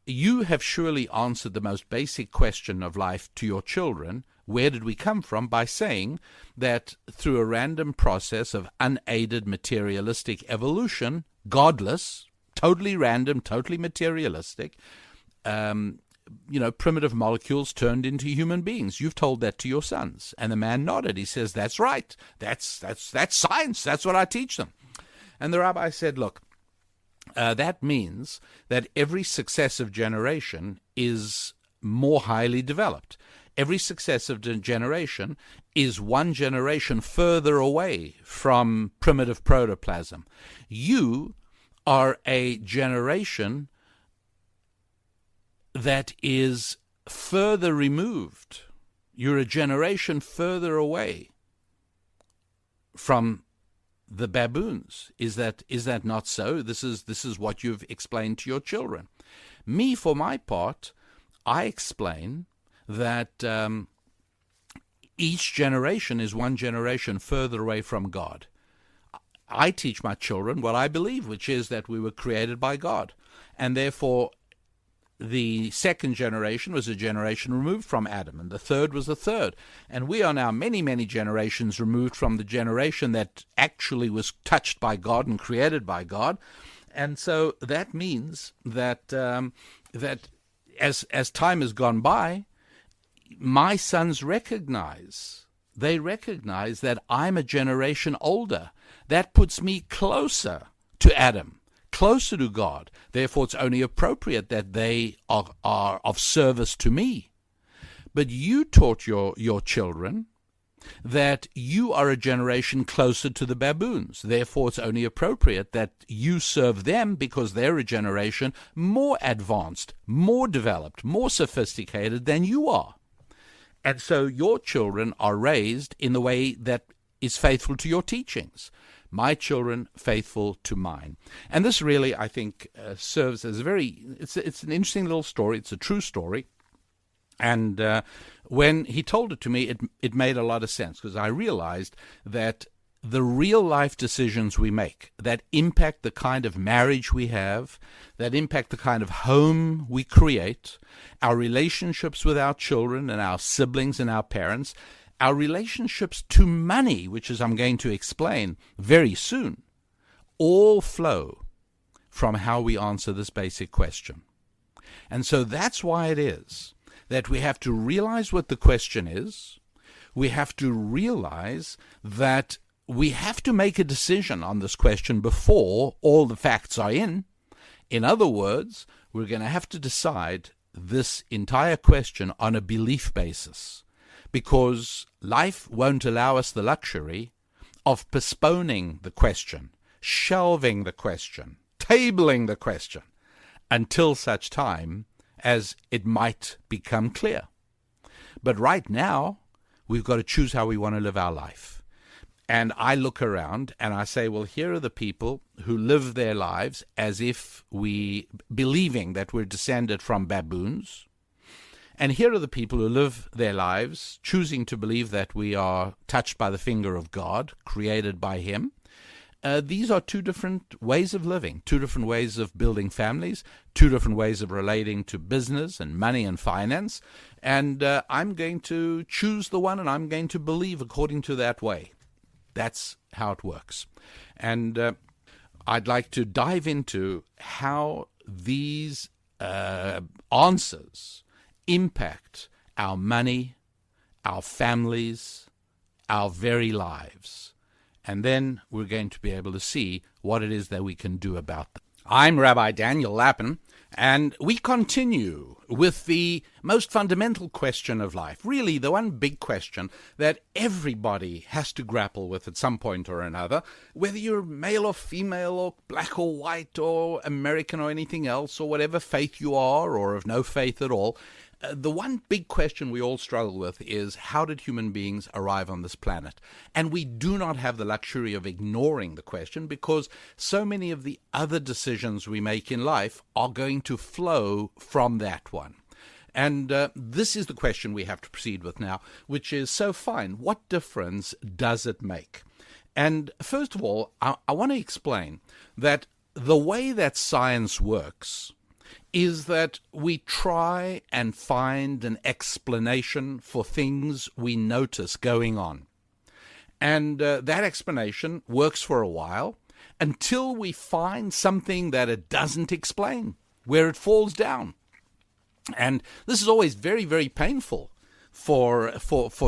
you have surely answered the most basic question of life to your children. Where did we come from? By saying that through a random process of unaided materialistic evolution, godless, totally random, totally materialistic, primitive molecules turned into human beings. You've told that to your sons. And the man nodded. He says, that's right. That's science. That's what I teach them. And the rabbi said, look, that means that every successive generation is more highly developed. Every successive generation is one generation further away from primitive protoplasm. You are a generation that is further removed. You're a generation further away from the baboons. Is that not so? This is what you've explained to your children. Me, for my part, I explain that each generation is one generation further away from God. I teach my children what I believe, which is that we were created by God, and therefore the second generation was a generation removed from Adam, and the third was the third. And we are now many, many generations removed from the generation that actually was touched by God and created by God. And so that means that that as time has gone by, my sons recognize that I'm a generation older. That puts me closer to Adam, closer to God. Therefore, it's only appropriate that they are of service to me. But you taught your children that you are a generation closer to the baboons. Therefore, it's only appropriate that you serve them because they're a generation more advanced, more developed, more sophisticated than you are. And so your children are raised in the way that is faithful to your teachings. My children faithful to mine. And this really, I think, serves as it's an interesting little story. It's a true story. And when he told it to me, it made a lot of sense, because I realized that the real life decisions we make that impact the kind of marriage we have, that impact the kind of home we create, our relationships with our children and our siblings and our parents, our relationships to money, which is I'm going to explain very soon, all flow from how we answer this basic question. And so that's why it is that we have to realize what the question is. We have to realize that we have to make a decision on this question before all the facts are in. In other words, we're going to have to decide this entire question on a belief basis, because life won't allow us the luxury of postponing the question, shelving the question, tabling the question, until such time as it might become clear. But right now, we've got to choose how we want to live our life. And I look around and I say, well, here are the people who live their lives as if believing that we're descended from baboons. And here are the people who live their lives choosing to believe that we are touched by the finger of God, created by Him. These are two different ways of living, two different ways of building families, two different ways of relating to business and money and finance. And I'm going to choose the one, and I'm going to believe according to that way. That's how it works. And I'd like to dive into how these answers impact our money, our families, our very lives. And then we're going to be able to see what it is that we can do about them. I'm Rabbi Daniel Lappin, And we continue with the most fundamental question of life, really the one big question that everybody has to grapple with at some point or another, whether you're male or female or black or white or American or anything else, or whatever faith you are or of no faith at all. The one big question we all struggle with is, how did human beings arrive on this planet? And we do not have the luxury of ignoring the question, because so many of the other decisions we make in life are going to flow from that one. And this is the question we have to proceed with now, which is, so fine, what difference does it make? And first of all, I want to explain that the way that science works is that we try and find an explanation for things we notice going on. And that explanation works for a while until we find something that it doesn't explain, where it falls down. And this is always very, very painful for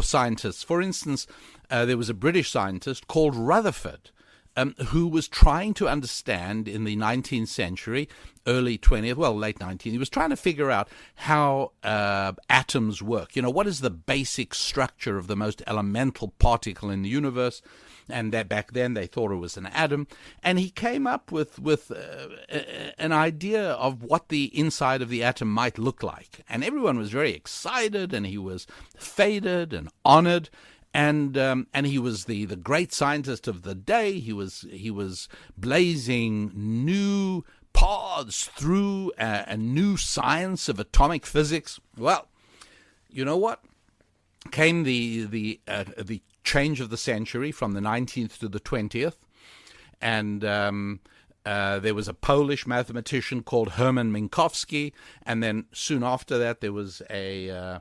scientists. For instance, there was a British scientist called Rutherford, who was trying to understand in the 19th century, early 20th, well, late 19th, he was trying to figure out how atoms work. You know, what is the basic structure of the most elemental particle in the universe? And that back then they thought it was an atom. And he came up with an idea of what the inside of the atom might look like. And everyone was very excited, and he was feted and honored. And he was the great scientist of the day. He was blazing new paths through a new science of atomic physics. Well, you know what? Came the change of the century from the 19th to the 20th, and there was a Polish mathematician called Hermann Minkowski, and then soon after that there was a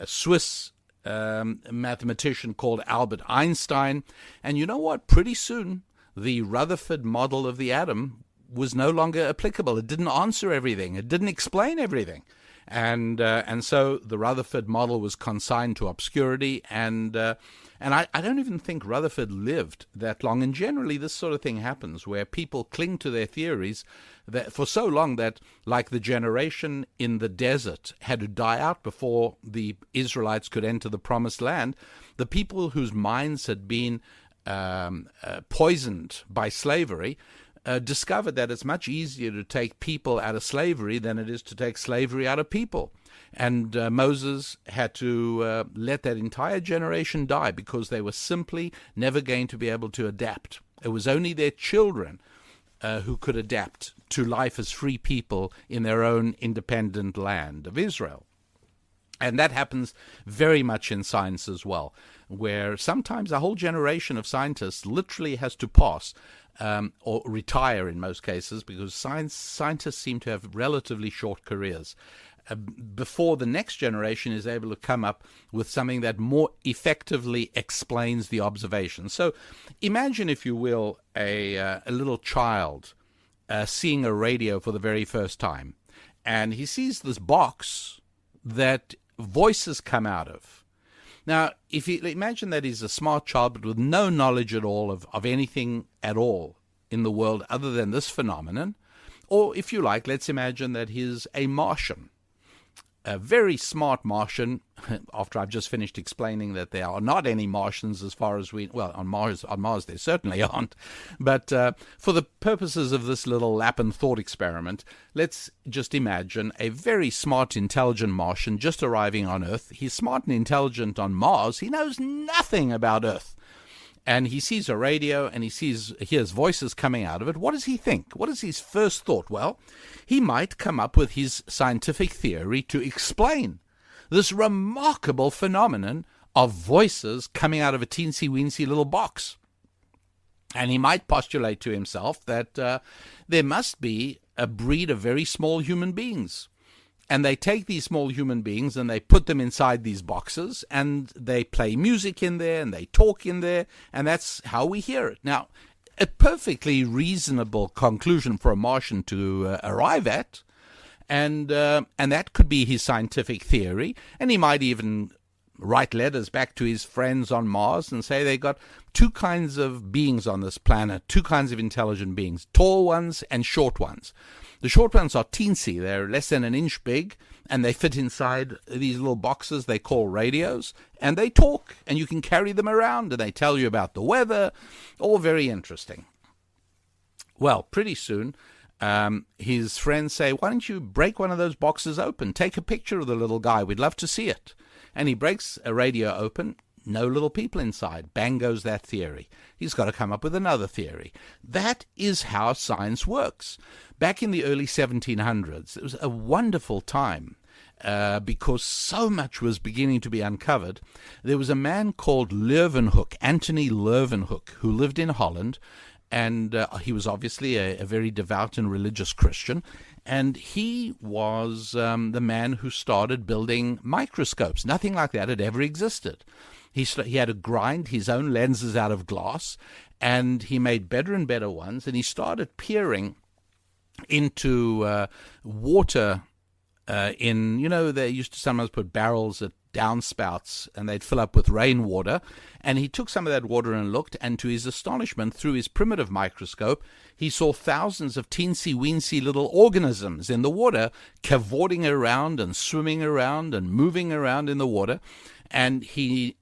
Swiss mathematician called Albert Einstein. And you know what? Pretty soon, the Rutherford model of the atom was no longer applicable. It didn't answer everything. It didn't explain everything. And so the Rutherford model was consigned to obscurity. And I don't even think Rutherford lived that long. And generally, this sort of thing happens where people cling to their theories that for so long that, like the generation in the desert had to die out before the Israelites could enter the promised land, the people whose minds had been poisoned by slavery discovered that it's much easier to take people out of slavery than it is to take slavery out of people. And Moses had to let that entire generation die because they were simply never going to be able to adapt. It was only their children who could adapt to life as free people in their own independent land of Israel. And that happens very much in science as well, where sometimes a whole generation of scientists literally has to pass or retire in most cases, because scientists seem to have relatively short careers before the next generation is able to come up with something that more effectively explains the observation. So imagine, if you will, a little child seeing a radio for the very first time, and he sees this box that voices come out of. Now, if you imagine that he's a smart child but with no knowledge at all of anything at all in the world other than this phenomenon, or if you like, let's imagine that he's a Martian, a very smart Martian, after I've just finished explaining that there are not any Martians as far as on Mars there certainly aren't, but for the purposes of this little lap and thought experiment, let's just imagine a very smart, intelligent Martian just arriving on Earth. He's smart and intelligent on Mars. He knows nothing about Earth. And he sees a radio and he hears voices coming out of it. What does he think? What is his first thought? Well, he might come up with his scientific theory to explain this remarkable phenomenon of voices coming out of a teensy-weensy little box. And he might postulate to himself that there must be a breed of very small human beings. And they take these small human beings and they put them inside these boxes, and they play music in there and they talk in there, and that's how we hear it. Now, a perfectly reasonable conclusion for a Martian to arrive at, and that could be his scientific theory. And he might even write letters back to his friends on Mars and say they got two kinds of beings on this planet, two kinds of intelligent beings, tall ones and short ones. The short ones are teensy. They're less than an inch big, and they fit inside these little boxes they call radios, and they talk, and you can carry them around, and they tell you about the weather. All very interesting. Well, pretty soon, his friends say, why don't you break one of those boxes open? Take a picture of the little guy. We'd love to see it. And he breaks a radio open. No little people inside. Bang goes that theory. He's got to come up with another theory. That is how science works. Back in the early 1700s, it was a wonderful time because so much was beginning to be uncovered. There was a man called Leeuwenhoek, Anthony Leeuwenhoek, who lived in Holland, and he was obviously a very devout and religious Christian. And he was the man who started building microscopes. Nothing like that had ever existed. He had to grind his own lenses out of glass, and he made better and better ones, and he started peering into water they used to sometimes put barrels at downspouts, and they'd fill up with rainwater, and he took some of that water and looked, and to his astonishment, through his primitive microscope, he saw thousands of teensy-weensy little organisms in the water cavorting around and swimming around and moving around in the water. And he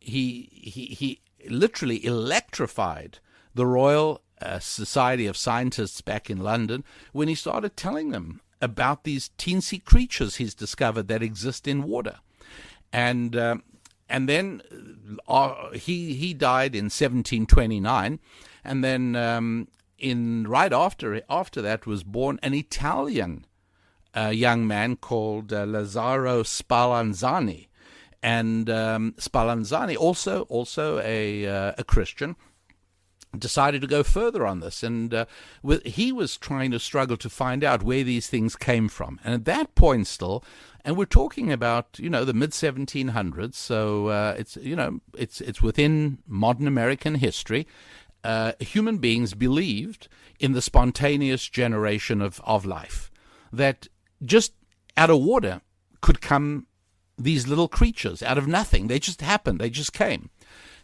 literally electrified the Royal Society of Scientists back in London when he started telling them about these teensy creatures he's discovered that exist in water. And then he died in 1729, and then right after that was born an Italian young man called Lazzaro Spallanzani. And Spallanzani, also a Christian, decided to go further on this. And he was trying to struggle to find out where these things came from. And at that point still, and we're talking about, the mid-1700s, so it's within modern American history, human beings believed in the spontaneous generation of life, that just out of water could come these little creatures out of nothing. They just happened. They just came.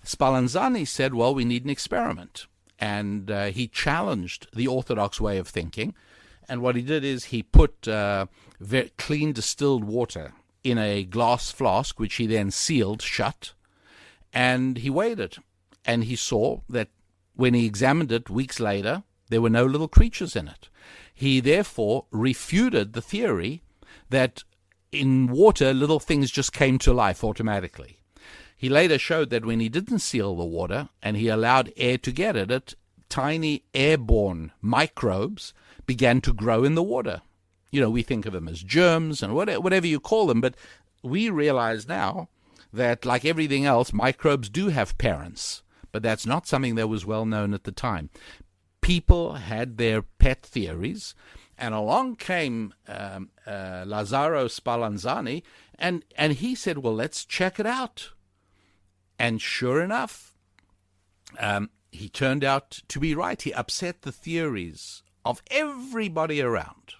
Spallanzani said, well, we need an experiment. And he challenged the orthodox way of thinking. And what he did is he put very clean distilled water in a glass flask, which he then sealed shut. And he weighed it. And he saw that when he examined it weeks later, there were no little creatures in it. He therefore refuted the theory that in water, little things just came to life automatically. He later showed that when he didn't seal the water and he allowed air to get at it, tiny airborne microbes began to grow in the water. We think of them as germs and whatever you call them, but we realize now that, like everything else, microbes do have parents, but that's not something that was well known at the time. People had their pet theories, and along came Lazzaro Spallanzani, and he said, well, let's check it out. And sure enough, he turned out to be right. He upset the theories of everybody around.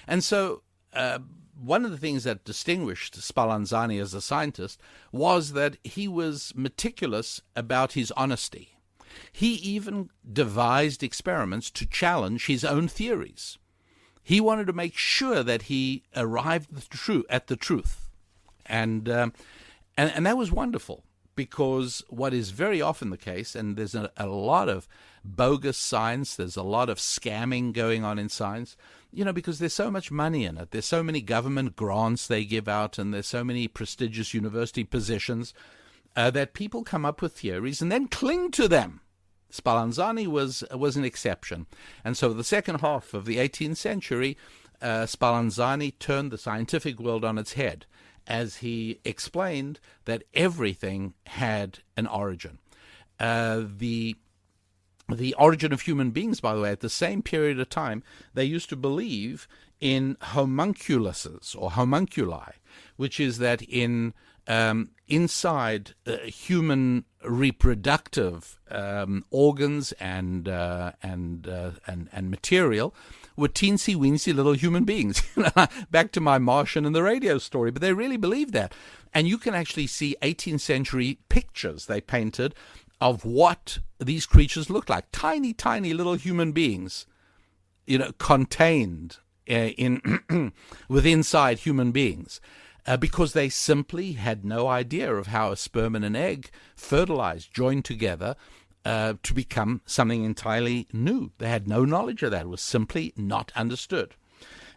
And so one of the things that distinguished Spallanzani as a scientist was that he was meticulous about his honesty. He even devised experiments to challenge his own theories. He wanted to make sure that he arrived at the truth. And that was wonderful, because what is very often the case, and there's a lot of bogus science, there's a lot of scamming going on in science, because there's so much money in it. There's so many government grants they give out, and there's so many prestigious university positions that people come up with theories and then cling to them. Spallanzani was an exception. And so the second half of the 18th century, Spallanzani turned the scientific world on its head as he explained that everything had an origin. The origin of human beings, by the way, at the same period of time, they used to believe in homunculuses or homunculi, which is that inside human reproductive organs and material were teensy-weensy little human beings. Back to my Martian and the radio story, but they really believed that. And you can actually see 18th century pictures they painted of what these creatures looked like. Tiny, tiny little human beings, contained inside human beings, because they simply had no idea of how a sperm and an egg fertilized, joined together to become something entirely new. They had no knowledge of that. It was simply not understood.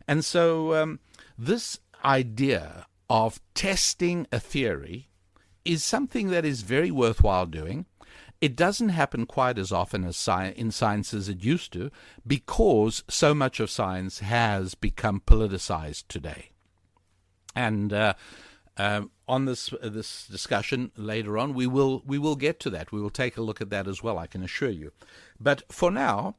And so this idea of testing a theory is something that is very worthwhile doing. It doesn't happen quite as often as in science as it used to, because so much of science has become politicized today. And on this discussion later on, we will get to that. We will take a look at that as well, I can assure you. But for now,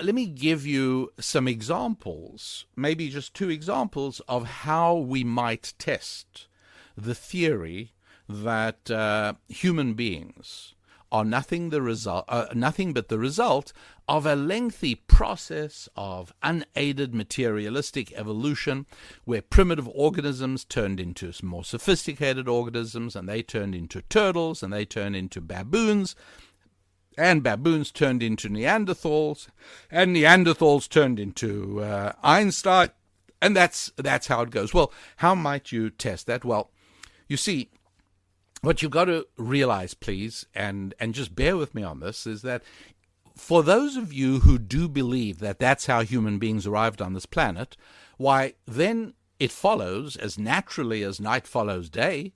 let me give you some examples, maybe just 2 examples of how we might test the theory that human beings are nothing but the result of a lengthy process of unaided materialistic evolution, where primitive organisms turned into more sophisticated organisms, and they turned into turtles, and they turned into baboons, and baboons turned into Neanderthals, and Neanderthals turned into Einstein, and that's how it goes. Well, how might you test that? Well, you see, what you've got to realize, please, and just bear with me on this, is that for those of you who do believe that that's how human beings arrived on this planet, why, then it follows, as naturally as night follows day,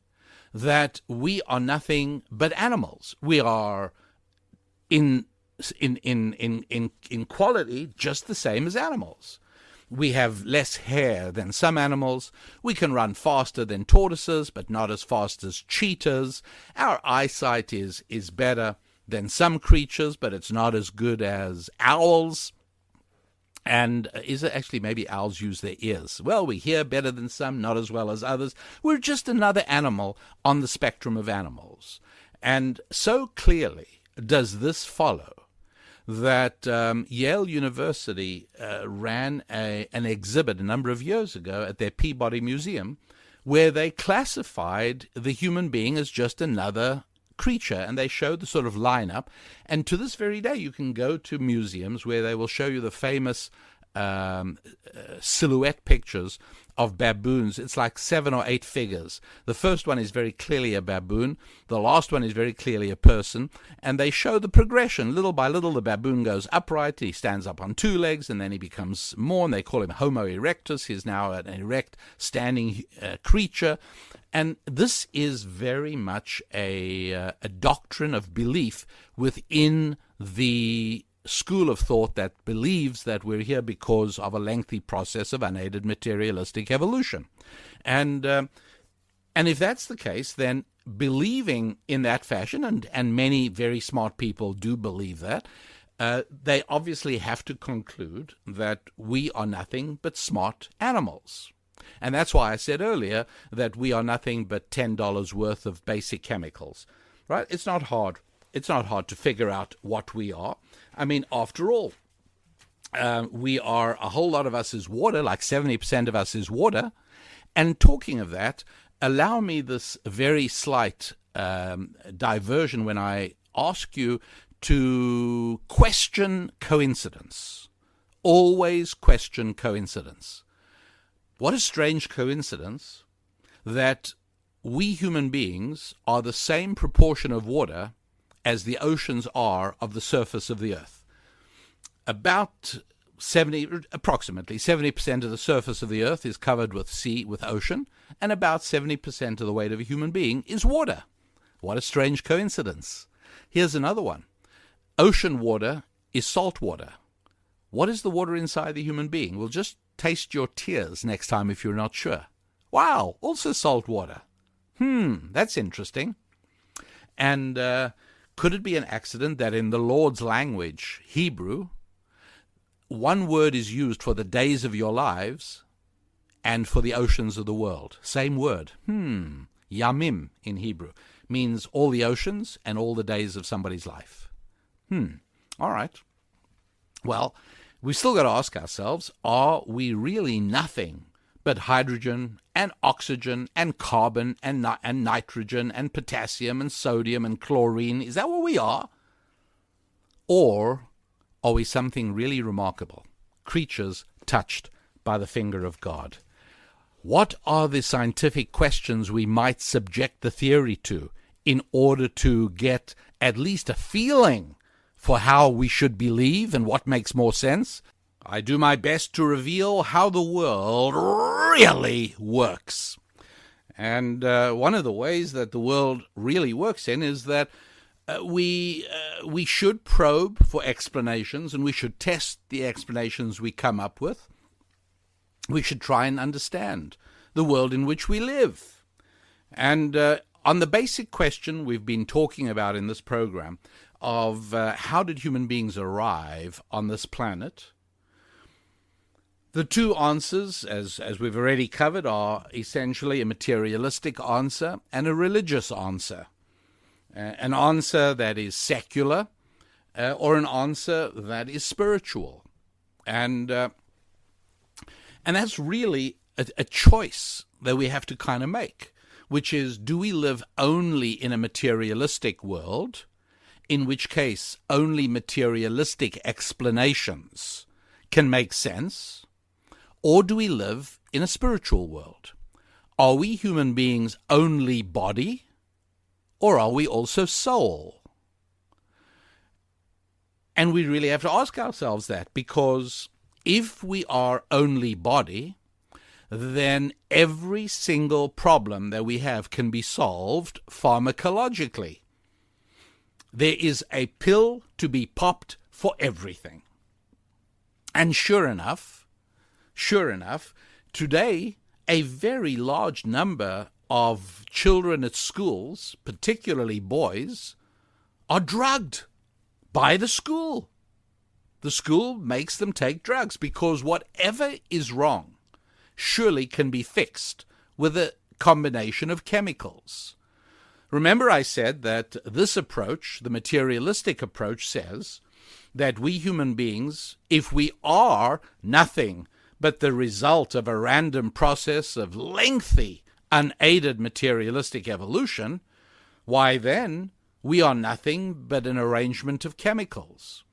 that we are nothing but animals. We are in quality just the same as animals. We have less hair than some animals. We can run faster than tortoises, but not as fast as cheetahs. Our eyesight is better than some creatures, but it's not as good as owls. And is it actually, maybe owls use their ears? Well, we hear better than some, not as well as others. We're just another animal on the spectrum of animals. And so clearly does this follow that Yale University ran an exhibit a number of years ago at their Peabody Museum, where they classified the human being as just another creature, and they showed the sort of lineup. And to this very day, you can go to museums where they will show you the famous silhouette pictures of baboons. It's like 7 or 8 figures. The first one is very clearly a baboon. The last one is very clearly a person. And they show the progression. Little by little, the baboon goes upright. He stands up on 2 legs, and then he becomes more, and they call him Homo erectus. He's now an erect, standing creature. And this is very much a doctrine of belief within the school of thought that believes that we're here because of a lengthy process of unaided materialistic evolution. And if that's the case, then believing in that fashion, and many very smart people do believe that, they obviously have to conclude that we are nothing but smart animals. And that's why I said earlier that we are nothing but $10 worth of basic chemicals, right? It's not hard. It's not hard to figure out what we are. I mean, after all, we are, a whole lot of us is water, like 70% of us is water. And talking of that, allow me this very slight diversion when I ask you to question coincidence. Always question coincidence. What a strange coincidence that we human beings are the same proportion of water as the oceans are of the surface of the earth. Approximately 70% of the surface of the earth is covered with sea, with ocean, and about 70% of the weight of a human being is water. What a strange coincidence. Here's another one. Ocean water is salt water. What is the water inside the human being? Well, just taste your tears next time if you're not sure. Wow, also salt water. That's interesting. And could it be an accident that in the Lord's language, Hebrew, one word is used for the days of your lives and for the oceans of the world? Same word. Yamim in Hebrew means all the oceans and all the days of somebody's life. All right. Well, we've still got to ask ourselves, are we really nothing but hydrogen and oxygen and carbon and nitrogen and potassium and sodium and chlorine? Is that what we are? Or are we something really remarkable? Creatures touched by the finger of God. What are the scientific questions we might subject the theory to in order to get at least a feeling for how we should believe and what makes more sense? I do my best to reveal how the world really works. And one of the ways that the world really works in is that we should probe for explanations, and we should test the explanations we come up with. We should try and understand the world in which we live. And on the basic question we've been talking about in this program of how did human beings arrive on this planet, the two answers, as we've already covered, are essentially a materialistic answer and a religious answer. An answer that is secular or an answer that is spiritual. And that's really a choice that we have to kind of make, which is, do we live only in a materialistic world, in which case only materialistic explanations can make sense, or do we live in a spiritual world? Are we human beings only body, or are we also soul? And we really have to ask ourselves that, because if we are only body, then every single problem that we have can be solved pharmacologically. There is a pill to be popped for everything. And sure enough, today a very large number of children at schools, particularly boys, are drugged by the school. The school makes them take drugs because whatever is wrong surely can be fixed with a combination of chemicals. Remember I said that this approach, the materialistic approach, says that we human beings, if we are nothing but the result of a random process of lengthy, unaided materialistic evolution, why then we are nothing but an arrangement of chemicals.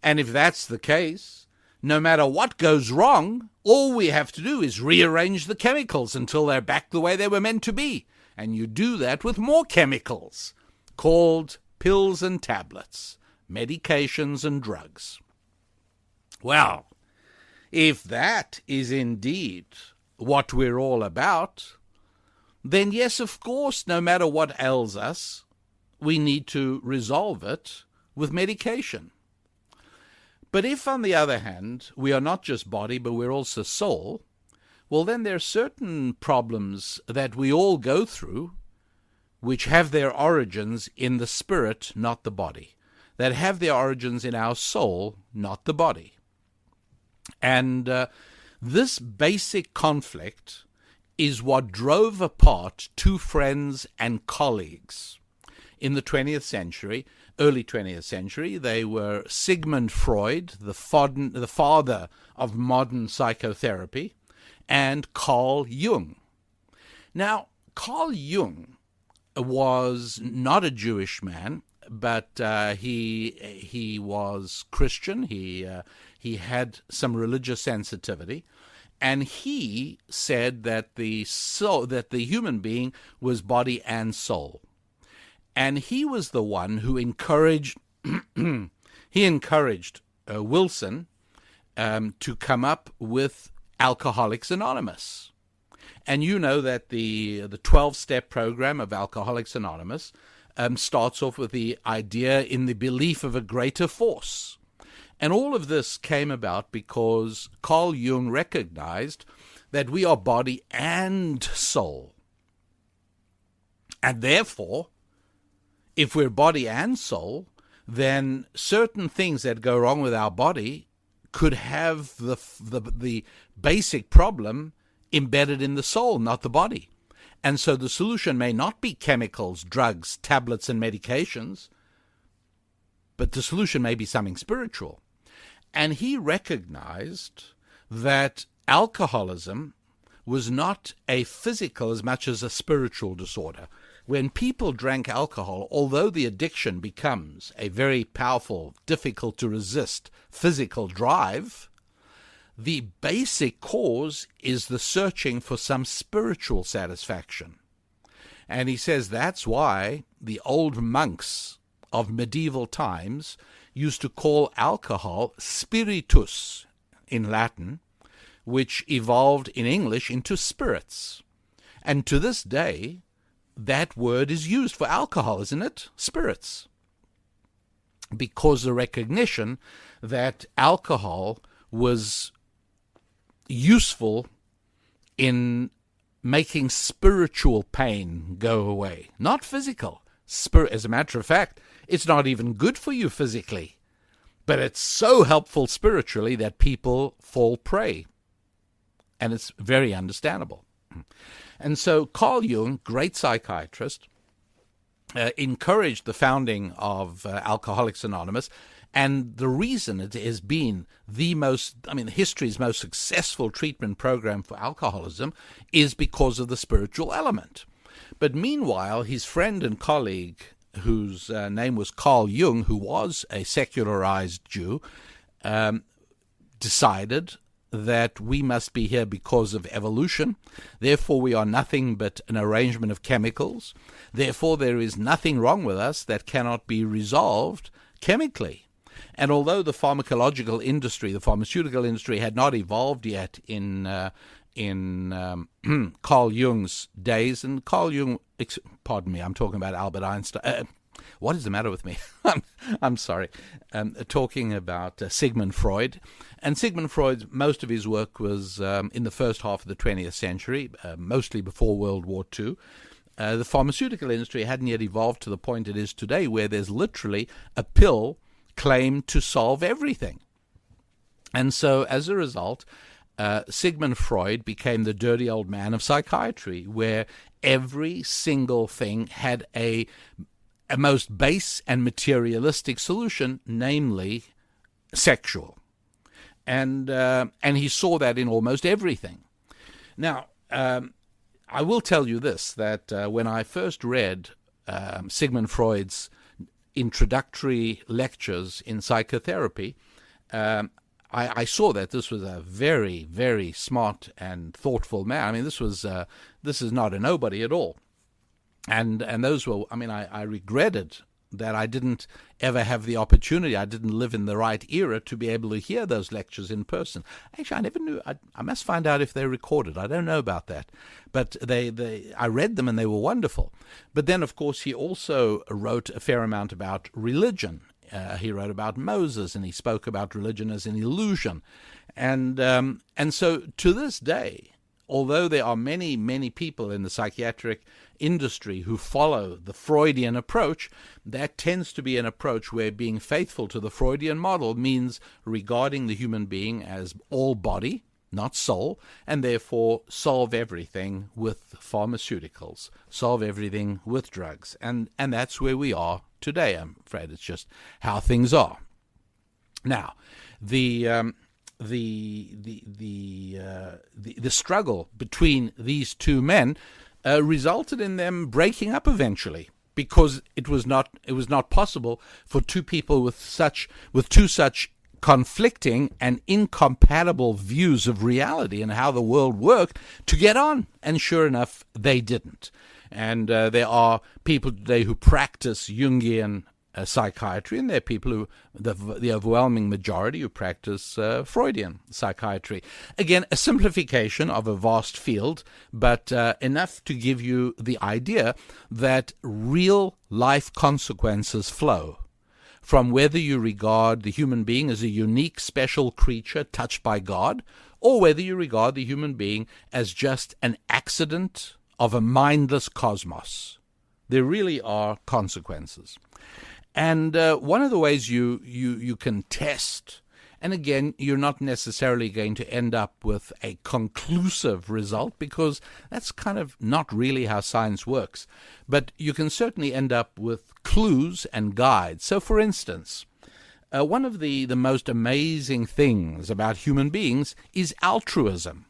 And if that's the case, no matter what goes wrong, all we have to do is rearrange the chemicals until they're back the way they were meant to be. And you do that with more chemicals, called pills and tablets, medications and drugs. Well, if that is indeed what we're all about, then yes, of course, no matter what ails us, we need to resolve it with medication. But if, on the other hand, we are not just body, but we're also soul, well, then there are certain problems that we all go through which have their origins in the spirit, not the body, that have their origins in our soul, not the body. And this basic conflict is what drove apart two friends and colleagues in the 20th century, early 20th century. They were Sigmund Freud, the father of modern psychotherapy, and Carl Jung. Now, Carl Jung was not a Jewish man, but he was Christian. He had some religious sensitivity, and he said that the human being was body and soul. And he was the one who encouraged Wilson to come up with Alcoholics Anonymous. And you know that the 12-step program of Alcoholics Anonymous starts off with the idea in the belief of a greater force. And all of this came about because Carl Jung recognized that we are body and soul. And therefore, if we're body and soul, then certain things that go wrong with our body could have the basic problem embedded in the soul, not the body. And so the solution may not be chemicals, drugs, tablets, and medications, but the solution may be something spiritual. And he recognized that alcoholism was not a physical as much as a spiritual disorder. When people drank alcohol, although the addiction becomes a very powerful, difficult to resist physical drive, the basic cause is the searching for some spiritual satisfaction. And he says that's why the old monks of medieval times used to call alcohol spiritus in Latin, which evolved in English into spirits. And to this day, that word is used for alcohol, isn't it? Spirits. Because the recognition that alcohol was useful in making spiritual pain go away, not physical. As a matter of fact, it's not even good for you physically, but it's so helpful spiritually that people fall prey. And it's very understandable. And so Carl Jung, great psychiatrist, encouraged the founding of Alcoholics Anonymous. And the reason it has been history's most successful treatment program for alcoholism is because of the spiritual element. But meanwhile, his friend and colleague, whose name was Carl Jung, who was a secularized Jew, decided that we must be here because of evolution. Therefore, we are nothing but an arrangement of chemicals. Therefore, there is nothing wrong with us that cannot be resolved chemically. And although the pharmacological industry, the pharmaceutical industry, had not evolved yet in Carl Jung's days, and Carl Jung, pardon me, I'm talking about Albert Einstein. What is the matter with me? I'm sorry. Talking about Sigmund Freud. And Sigmund Freud, most of his work was in the first half of the 20th century, mostly before World War II. The pharmaceutical industry hadn't yet evolved to the point it is today, where there's literally a pill claimed to solve everything. And so, as a result, Sigmund Freud became the dirty old man of psychiatry, where every single thing had a most base and materialistic solution, namely sexual. And he saw that in almost everything. Now, I will tell you this, that when I first read Sigmund Freud's introductory lectures in psychotherapy, I saw that this was a very, very smart and thoughtful man. I mean, this is not a nobody at all. And those were, I regretted that I didn't ever have the opportunity. I didn't live in the right era to be able to hear those lectures in person. Actually, I never knew. I must find out if they're recorded. I don't know about that. But I read them and they were wonderful. But then, of course, he also wrote a fair amount about religion. He wrote about Moses, and he spoke about religion as an illusion. And so to this day, although there are many, many people in the psychiatric industry who follow the Freudian approach, that tends to be an approach where being faithful to the Freudian model means regarding the human being as all body, not soul, and therefore solve everything with pharmaceuticals, solve everything with drugs. And that's where we are today. I'm afraid it's just how things are. Now, the struggle between these two men resulted in them breaking up eventually, because it was not possible for two people with two such conflicting and incompatible views of reality and how the world worked to get on. And sure enough, they didn't. And there are people today who practice Jungian psychiatry, and there are people who, the overwhelming majority, who practice Freudian psychiatry. Again, a simplification of a vast field, but enough to give you the idea that real life consequences flow from whether you regard the human being as a unique, special creature touched by God, or whether you regard the human being as just an accident of a mindless cosmos. There really are consequences. And one of the ways you can test, and again, you're not necessarily going to end up with a conclusive result, because that's kind of not really how science works, but you can certainly end up with clues and guides. So, for instance, one of the most amazing things about human beings is altruism.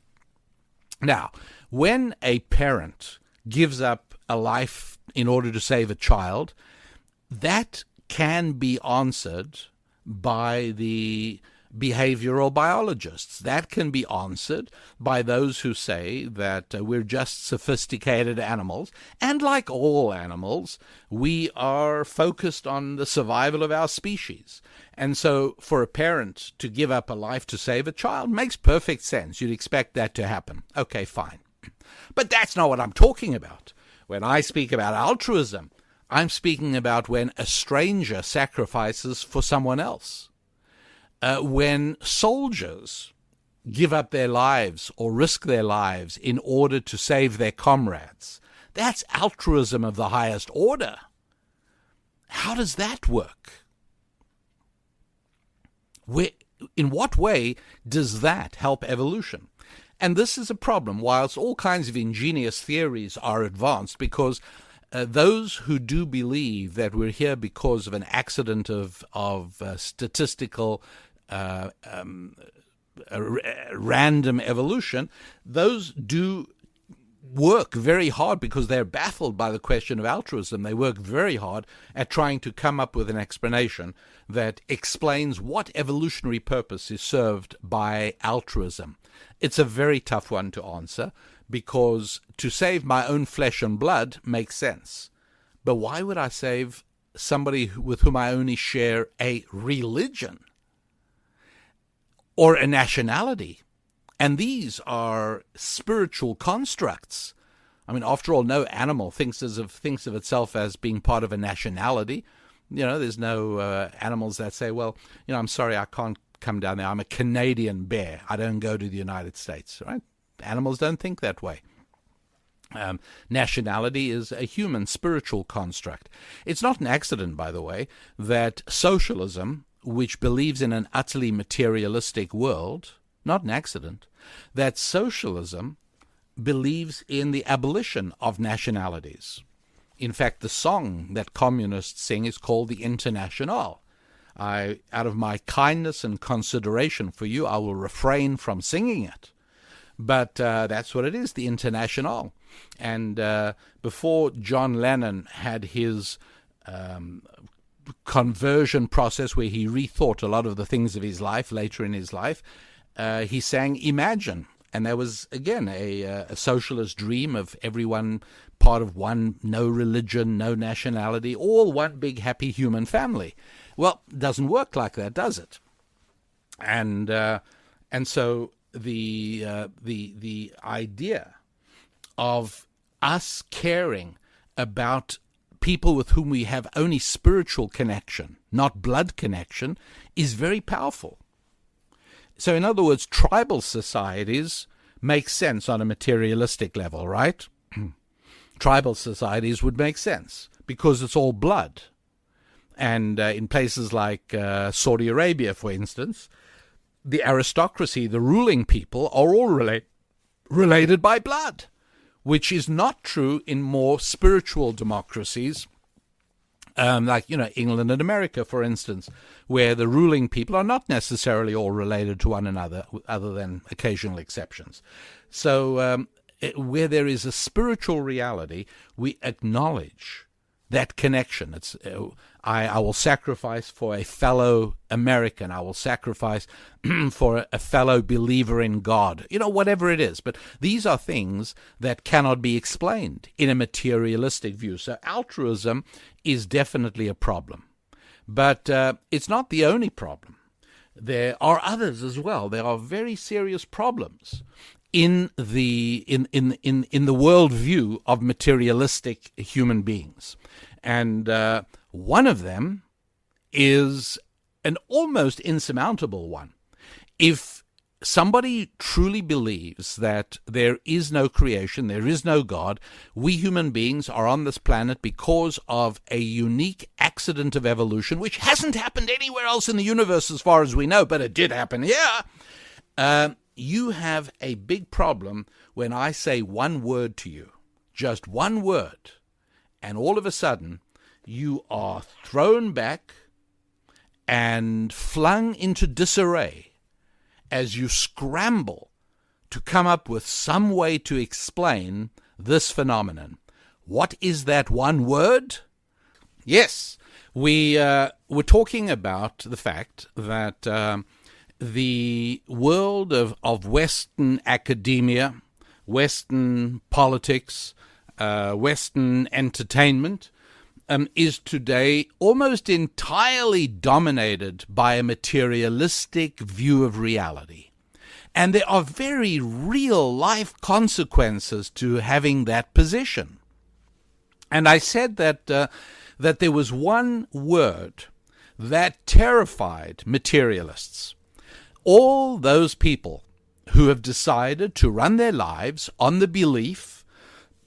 Now, when a parent gives up a life in order to save a child, that can be answered by behavioral biologists. That can be answered by those who say that we're just sophisticated animals, and like all animals, we are focused on the survival of our species. And so for a parent to give up a life to save a child makes perfect sense. You'd expect that to happen. Okay, fine. But that's not what I'm talking about. When I speak about altruism, I'm speaking about when a stranger sacrifices for someone else. When soldiers give up their lives or risk their lives in order to save their comrades, that's altruism of the highest order. How does that work? In what way does that help evolution? And this is a problem, whilst all kinds of ingenious theories are advanced, because those who do believe that we're here because of an accident of statistical random evolution, those do work very hard because they're baffled by the question of altruism. They work very hard at trying to come up with an explanation that explains what evolutionary purpose is served by altruism. It's a very tough one to answer, because to save my own flesh and blood makes sense. But why would I save somebody with whom I only share a religion or a nationality? And these are spiritual constructs. I mean, after all, no animal thinks of itself as being part of a nationality. There's no animals that say, well, I'm sorry, I can't come down there. I'm a Canadian bear. I don't go to the United States, right? Animals don't think that way. Nationality is a human spiritual construct. It's not an accident, by the way, that socialism, which believes in an utterly materialistic world, not an accident, that socialism believes in the abolition of nationalities. In fact, the song that communists sing is called the Internationale. Out of my kindness and consideration for you, I will refrain from singing it. But that's what it is, the Internationale. And before John Lennon had his conversion process where he rethought a lot of the things of his life later in his life, he sang Imagine. And there was, again, a socialist dream of everyone part of one, no religion, no nationality, all one big happy human family. Well, it doesn't work like that, does it? And so the idea of us caring about people with whom we have only spiritual connection, not blood connection, is very powerful. So in other words, tribal societies make sense on a materialistic level, right? Tribal societies would make sense because it's all blood. And in places like Saudi Arabia, for instance, the aristocracy, the ruling people, are all related by blood, which is not true in more spiritual democracies, like England and America, for instance, where the ruling people are not necessarily all related to one another, other than occasional exceptions. So where there is a spiritual reality, we acknowledge that connection. It's I will sacrifice for a fellow American. I will sacrifice for a fellow believer in God. Whatever it is. But these are things that cannot be explained in a materialistic view. So altruism is definitely a problem. But it's not the only problem. There are others as well. There are very serious problems in the worldview of materialistic human beings. And one of them is an almost insurmountable one. If somebody truly believes that there is no creation, there is no God, we human beings are on this planet because of a unique accident of evolution, which hasn't happened anywhere else in the universe as far as we know, but it did happen here, you have a big problem when I say one word to you, just one word, and all of a sudden you are thrown back and flung into disarray as you scramble to come up with some way to explain this phenomenon. What is that one word? Yes, we're talking about the fact that the world of Western academia, Western politics, Western entertainment is today almost entirely dominated by a materialistic view of reality. And there are very real life consequences to having that position. And I said that there was one word that terrified materialists. All those people who have decided to run their lives on the belief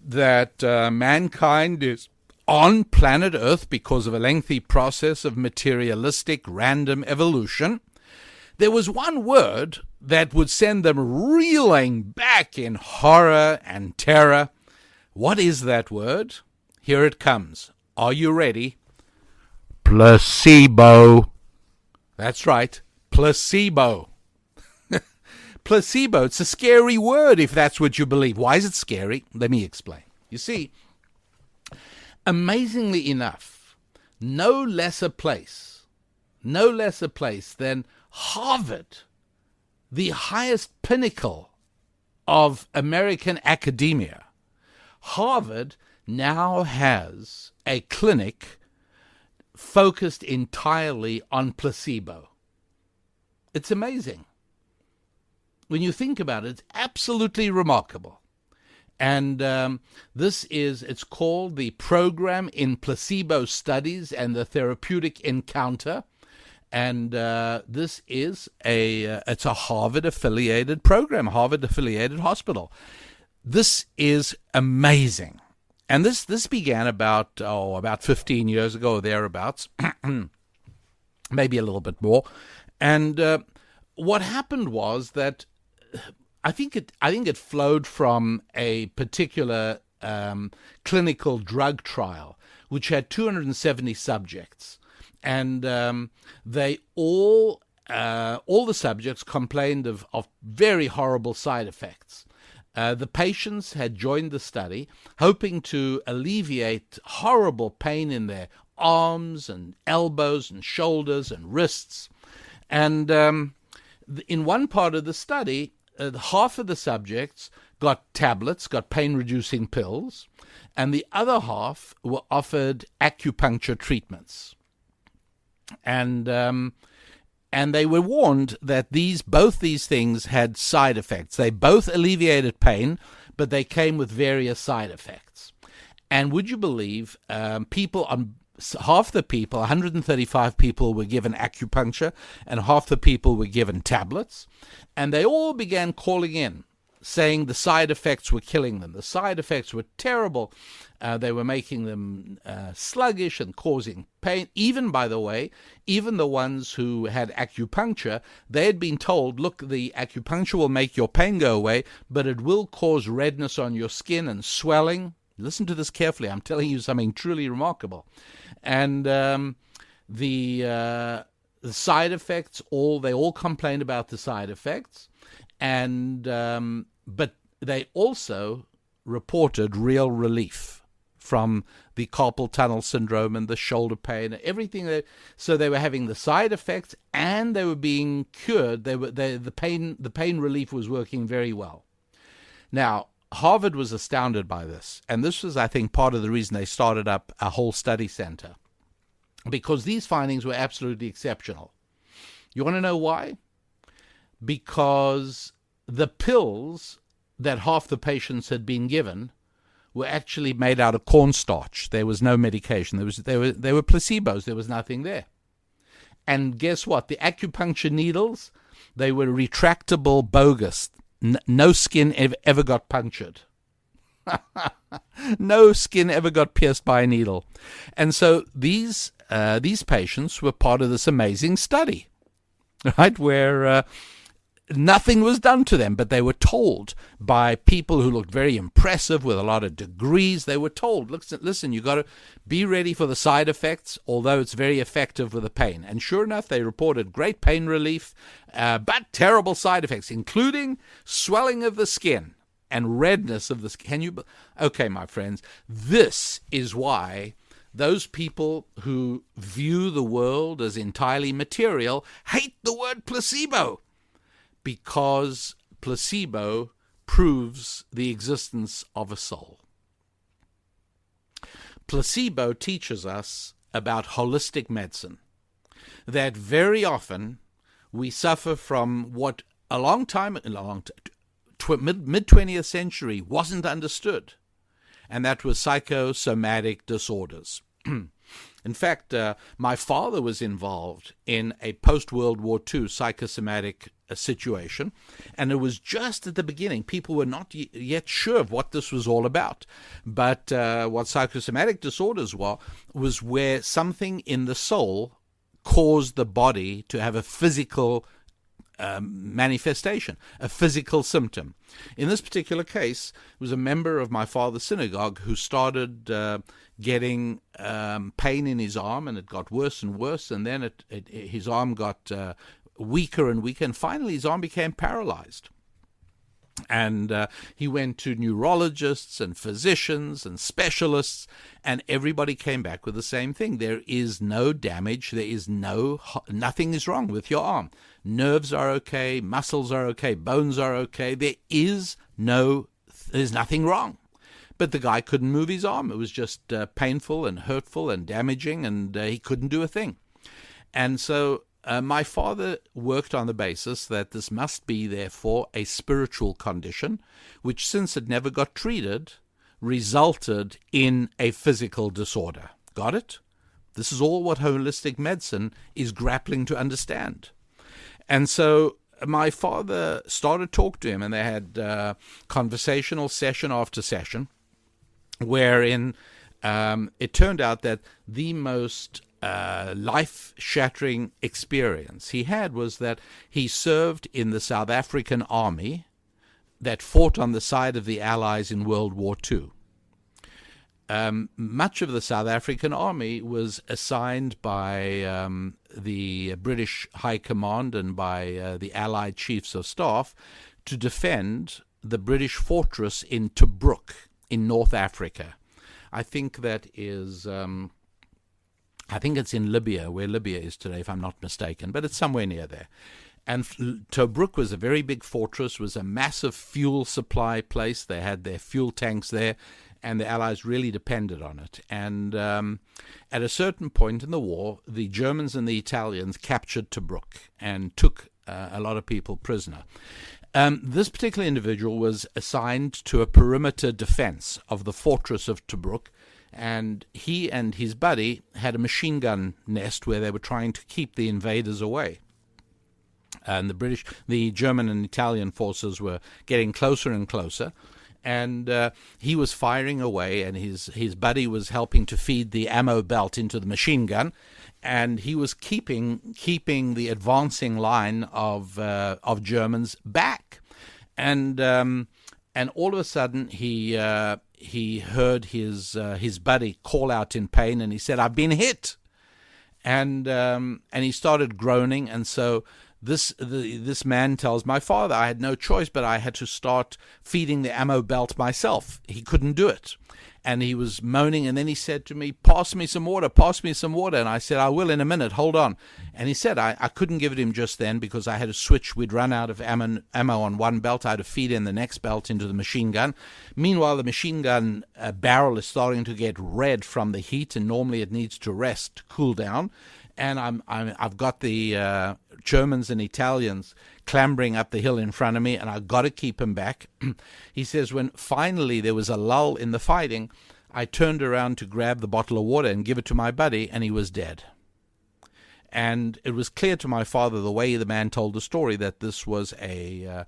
that mankind is on planet Earth because of a lengthy process of materialistic random evolution, there was one word that would send them reeling back in horror and terror. What is that word? Here it comes. Are you ready? Placebo. That's right, placebo. Placebo, it's a scary word if that's what you believe. Why is it scary? Let me explain. You see, amazingly enough, no less a place than Harvard, the highest pinnacle of American academia. Harvard now has a clinic focused entirely on placebo. It's amazing. When you think about it, it's absolutely remarkable. And it's called the Program in Placebo Studies and the Therapeutic Encounter. And this is it's a Harvard-affiliated program, Harvard-affiliated hospital. This is amazing. And this began about 15 years ago or thereabouts, maybe a little bit more. And what happened was that I think it flowed from a particular clinical drug trial, which had 270 subjects, and they all the subjects complained of very horrible side effects. The patients had joined the study hoping to alleviate horrible pain in their arms and elbows and shoulders and wrists. And in one part of the study, half of the subjects got tablets, got pain-reducing pills, and the other half were offered acupuncture treatments. And they were warned that both these things had side effects. They both alleviated pain, but they came with various side effects. And would you believe, half the people, 135 people, were given acupuncture, and half the people were given tablets. And they all began calling in, saying the side effects were killing them. The side effects were terrible. They were making them sluggish and causing pain. Even, by the way, even the ones who had acupuncture, they had been told, look, the acupuncture will make your pain go away, but it will cause redness on your skin and swelling. Listen to this carefully. I'm telling you something truly remarkable. And the side effects, they all complained about the side effects. And but they also reported real relief from the carpal tunnel syndrome and the shoulder pain, everything. So they were having the side effects, and they were being cured. The pain relief was working very well. Now, Harvard was astounded by this, and this was, I think, part of the reason they started up a whole study center, because these findings were absolutely exceptional. You want to know why? Because the pills that half the patients had been given were actually made out of cornstarch. There was no medication. They were placebos. There was nothing there. And guess what? The acupuncture needles, they were retractable, bogus. No skin ever got punctured. No skin ever got pierced by a needle. And so these patients were part of this amazing study, right, where nothing was done to them, but they were told by people who looked very impressive with a lot of degrees. They were told, listen, you got to be ready for the side effects, although it's very effective with the pain. And sure enough, they reported great pain relief, but terrible side effects, including swelling of the skin and redness of the skin. Okay, my friends, this is why those people who view the world as entirely material hate the word placebo, because placebo proves the existence of a soul. Placebo teaches us about holistic medicine, that very often we suffer from what mid-20th century wasn't understood, and that was psychosomatic disorders. In fact, my father was involved in a post-World War II psychosomatic situation, and it was just at the beginning. People were not yet sure of what this was all about. But what psychosomatic disorders was where something in the soul caused the body to have a physical manifestation, a physical symptom. In this particular case, it was a member of my father's synagogue who started getting pain in his arm, and it got worse and worse, and then his arm got weaker and weaker, and finally his arm became paralyzed. And he went to neurologists and physicians and specialists, and everybody came back with the same thing. There is no damage. There is nothing is wrong with your arm. Nerves are okay. Muscles are okay. Bones are okay. There's nothing wrong. But the guy couldn't move his arm. It was just painful and hurtful and damaging, and he couldn't do a thing. And so my father worked on the basis that this must be, therefore, a spiritual condition, which, since it never got treated, resulted in a physical disorder. Got it? This is all what holistic medicine is grappling to understand. And so my father started to talk to him, and they had conversational session after session, wherein it turned out that the most life-shattering experience he had was that he served in the South African army that fought on the side of the Allies in World War II. Much of the South African army was assigned by the British High Command and by the Allied Chiefs of Staff to defend the British fortress in Tobruk in North Africa. I think that is... I think it's in Libya, where Libya is today, if I'm not mistaken, but it's somewhere near there. And Tobruk was a very big fortress, was a massive fuel supply place. They had their fuel tanks there, and the Allies really depended on it. And at a certain point in the war, the Germans and the Italians captured Tobruk and took a lot of people prisoner. This particular individual was assigned to a perimeter defense of the fortress of Tobruk, and he and his buddy had a machine gun nest where they were trying to keep the invaders away. And the German and Italian forces were getting closer and closer, and he was firing away, and his buddy was helping to feed the ammo belt into the machine gun, and he was keeping the advancing line of Germans back, and all of a sudden he heard his buddy call out in pain, and he said, "I've been hit," and he started groaning, and so this man tells my father, "I had no choice, but I had to start feeding the ammo belt myself." He couldn't do it, and he was moaning, and then he said to me, pass me some water, and I said, "I will in a minute, hold on." And he said, I couldn't give it him just then because I had to switch. We'd run out of ammo on one belt. I had to feed in the next belt into the machine gun. Meanwhile, the machine gun barrel is starting to get red from the heat, and normally it needs to rest, to cool down. And I've got the Germans and Italians clambering up the hill in front of me, and I've got to keep them back. He says, when finally there was a lull in the fighting, I turned around to grab the bottle of water and give it to my buddy, and he was dead. And it was clear to my father, the way the man told the story, that this was a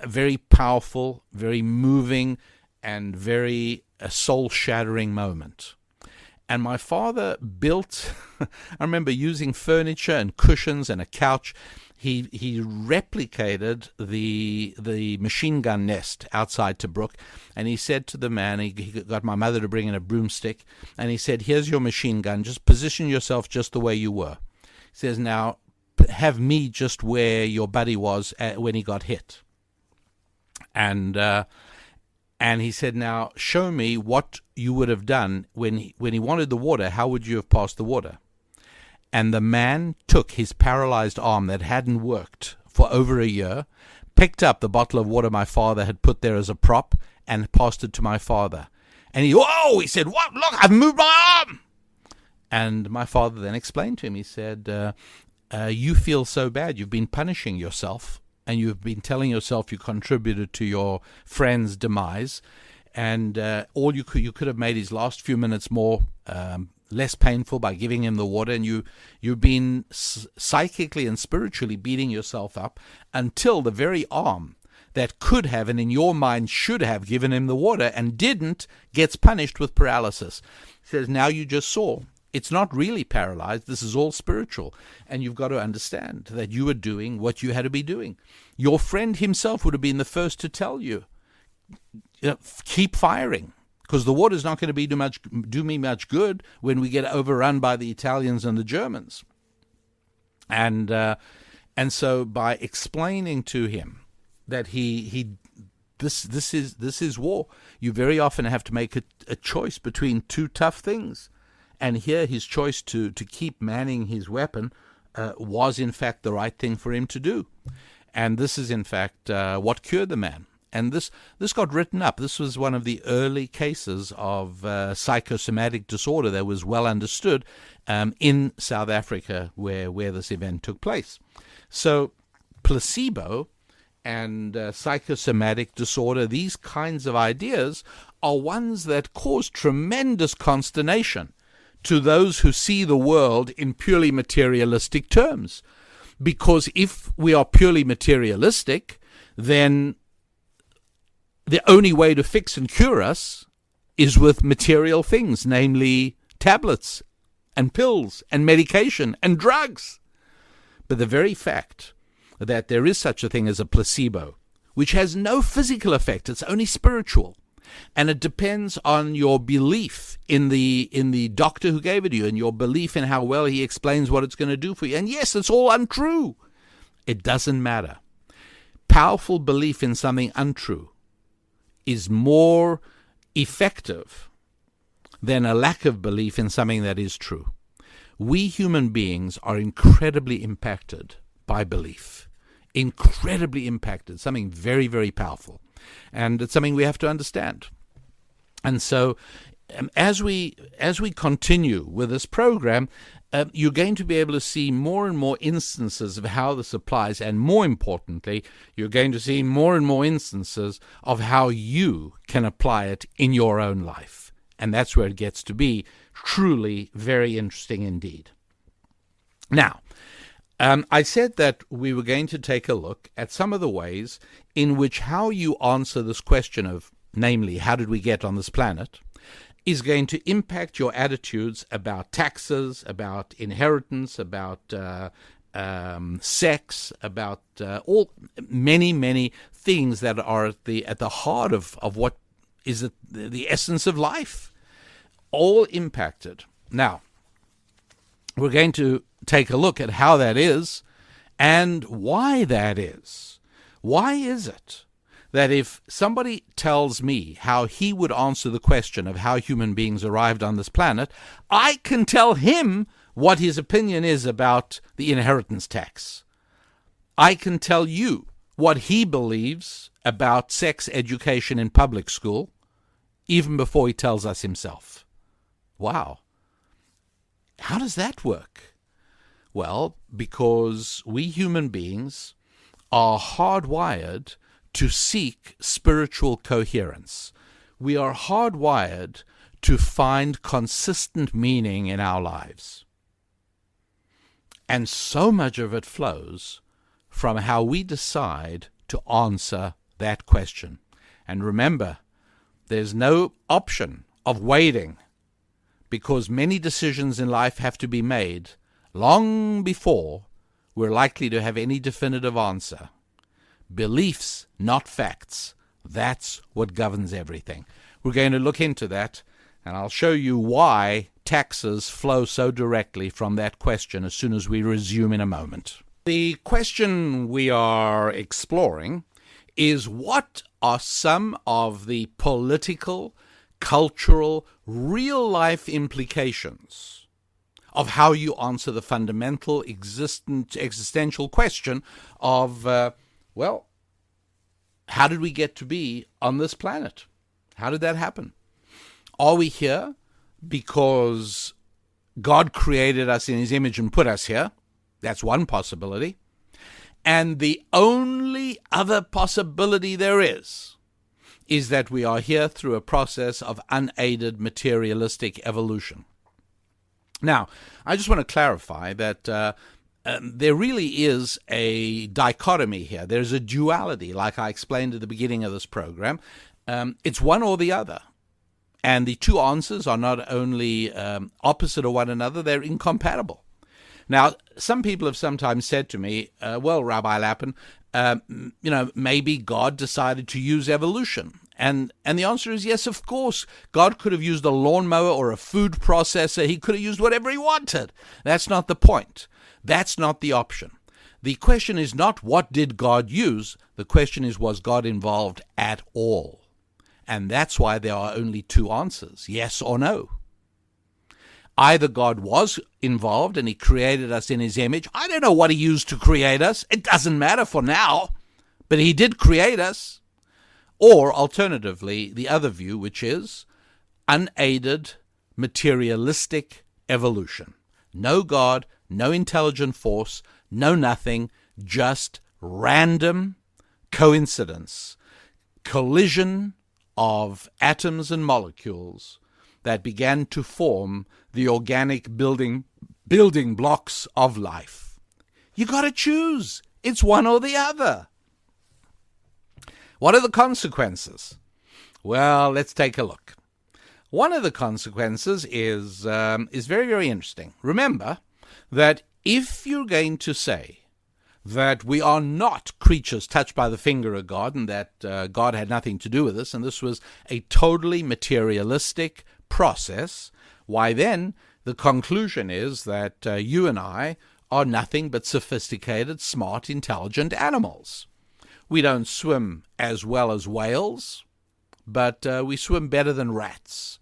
very powerful, very moving, and very soul-shattering moment. And my father built, I remember using furniture and cushions and a couch. He replicated the machine gun nest outside Tobruk, and he said to the man, he got my mother to bring in a broomstick, and he said, "Here's your machine gun, just position yourself just the way you were." He says, "Now have me just where your buddy was when he got hit." And And he said, now show me what you would have done when he wanted the water. How would you have passed the water? And the man took his paralyzed arm that hadn't worked for over a year, picked up the bottle of water my father had put there as a prop, and passed it to my father. And he said, what? Look, I've moved my arm. And my father then explained to him, he said, you feel so bad. You've been punishing yourself, and you've been telling yourself you contributed to your friend's demise, and all you could have made his last few minutes more less painful by giving him the water, and you've been psychically and spiritually beating yourself up until the very arm that could have, and in your mind should have, given him the water and didn't, gets punished with paralysis. He says, now you just saw. It's not really paralyzed. This is all spiritual. And you've got to understand that you were doing what you had to be doing. Your friend himself would have been the first to tell you, keep firing, because the water's not going to do me much good when we get overrun by the Italians and the Germans. And so by explaining to him that this is war, you very often have to make a choice between two tough things. And here his choice to keep manning his weapon was in fact the right thing for him to do. And this is in fact what cured the man. And this got written up. This was one of the early cases of psychosomatic disorder that was well understood in South Africa where this event took place. So placebo and psychosomatic disorder, these kinds of ideas are ones that cause tremendous consternation to those who see the world in purely materialistic terms. Because if we are purely materialistic, then the only way to fix and cure us is with material things, namely tablets and pills and medication and drugs. But the very fact that there is such a thing as a placebo, which has no physical effect, it's only spiritual, and it depends on your belief in the doctor who gave it to you and your belief in how well he explains what it's going to do for you. And yes, it's all untrue. It doesn't matter. Powerful belief in something untrue is more effective than a lack of belief in something that is true. We human beings are incredibly impacted by belief. Incredibly impacted. Something very, very powerful. And it's something we have to understand. And so as we continue with this program, you're going to be able to see more and more instances of how this applies. And more importantly, you're going to see more and more instances of how you can apply it in your own life. And that's where it gets to be truly very interesting indeed. Now, I said that we were going to take a look at some of the ways in which how you answer this question of, namely, how did we get on this planet, is going to impact your attitudes about taxes, about inheritance, about sex, about all many things that are at the heart of what is the essence of life, all impacted. Now, we're going to take a look at how that is and why that is. Why is it that if somebody tells me how he would answer the question of how human beings arrived on this planet, I can tell him what his opinion is about the inheritance tax. I can tell you what he believes about sex education in public school, even before he tells us himself. Wow. How does that work? Well, because we human beings are hardwired to seek spiritual coherence. We are hardwired to find consistent meaning in our lives. And so much of it flows from how we decide to answer that question. And remember, there's no option of waiting, because many decisions in life have to be made long before we're likely to have any definitive answer. Beliefs, not facts. That's what governs everything. We're going to look into that, and I'll show you why taxes flow so directly from that question as soon as we resume in a moment. The question we are exploring is what are some of the political, cultural, real-life implications of how you answer the fundamental existential question of, how did we get to be on this planet? How did that happen? Are we here because God created us in his image and put us here? That's one possibility. And the only other possibility there is that we are here through a process of unaided materialistic evolution. Now, I just want to clarify that there really is a dichotomy here. There's a duality, like I explained at the beginning of this program. It's one or the other. And the two answers are not only opposite of one another, they're incompatible. Now, some people have sometimes said to me, Rabbi Lappin, maybe God decided to use evolution. And the answer is yes, of course. God could have used a lawnmower or a food processor. He could have used whatever he wanted. That's not the point. That's not the option. The question is not what did God use. The question is, was God involved at all? And that's why there are only two answers, yes or no. Either God was involved and he created us in his image. I don't know what he used to create us. It doesn't matter for now, but he did create us. Or alternatively, the other view, which is unaided materialistic evolution. No God, no intelligent force, no nothing, just random coincidence, collision of atoms and molecules that began to form the organic building blocks of life. You got to choose. It's one or the other. What are the consequences? Well, let's take a look. One of the consequences is very, very interesting. Remember that if you're going to say that we are not creatures touched by the finger of God and that God had nothing to do with us, and this was a totally materialistic process, why then the conclusion is that you and I are nothing but sophisticated, smart, intelligent animals. We don't swim as well as whales, but we swim better than rats.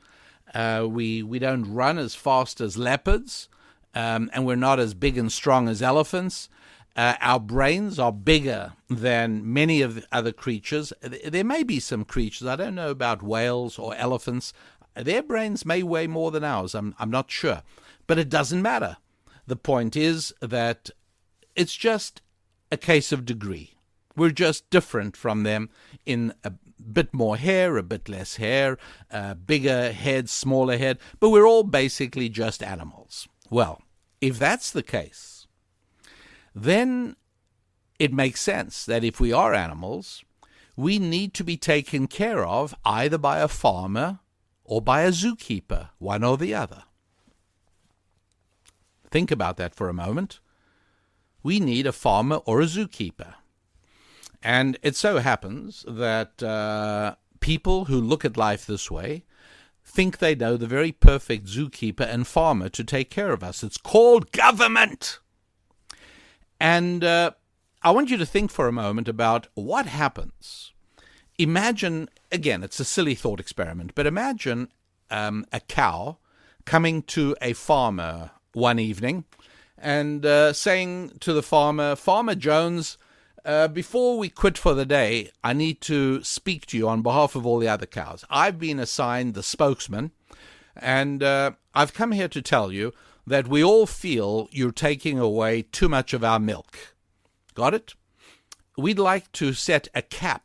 We don't run as fast as leopards, and we're not as big and strong as elephants. Our brains are bigger than many of the other creatures. There may be some creatures, I don't know about whales or elephants, their brains may weigh more than ours, I'm not sure. But it doesn't matter. The point is that it's just a case of degree. We're just different from them in a bit more hair, a bit less hair, bigger head, smaller head, but we're all basically just animals. Well, if that's the case, then it makes sense that if we are animals, we need to be taken care of either by a farmer or by a zookeeper, one or the other. Think about that for a moment. We need a farmer or a zookeeper. And it so happens that people who look at life this way think they know the very perfect zookeeper and farmer to take care of us. It's called government. And I want you to think for a moment about what happens. Imagine, again, it's a silly thought experiment, but imagine a cow coming to a farmer one evening and saying to the farmer, Farmer Jones, before we quit for the day, I need to speak to you on behalf of all the other cows. I've been assigned the spokesman, and I've come here to tell you that we all feel you're taking away too much of our milk. Got it? We'd like to set a cap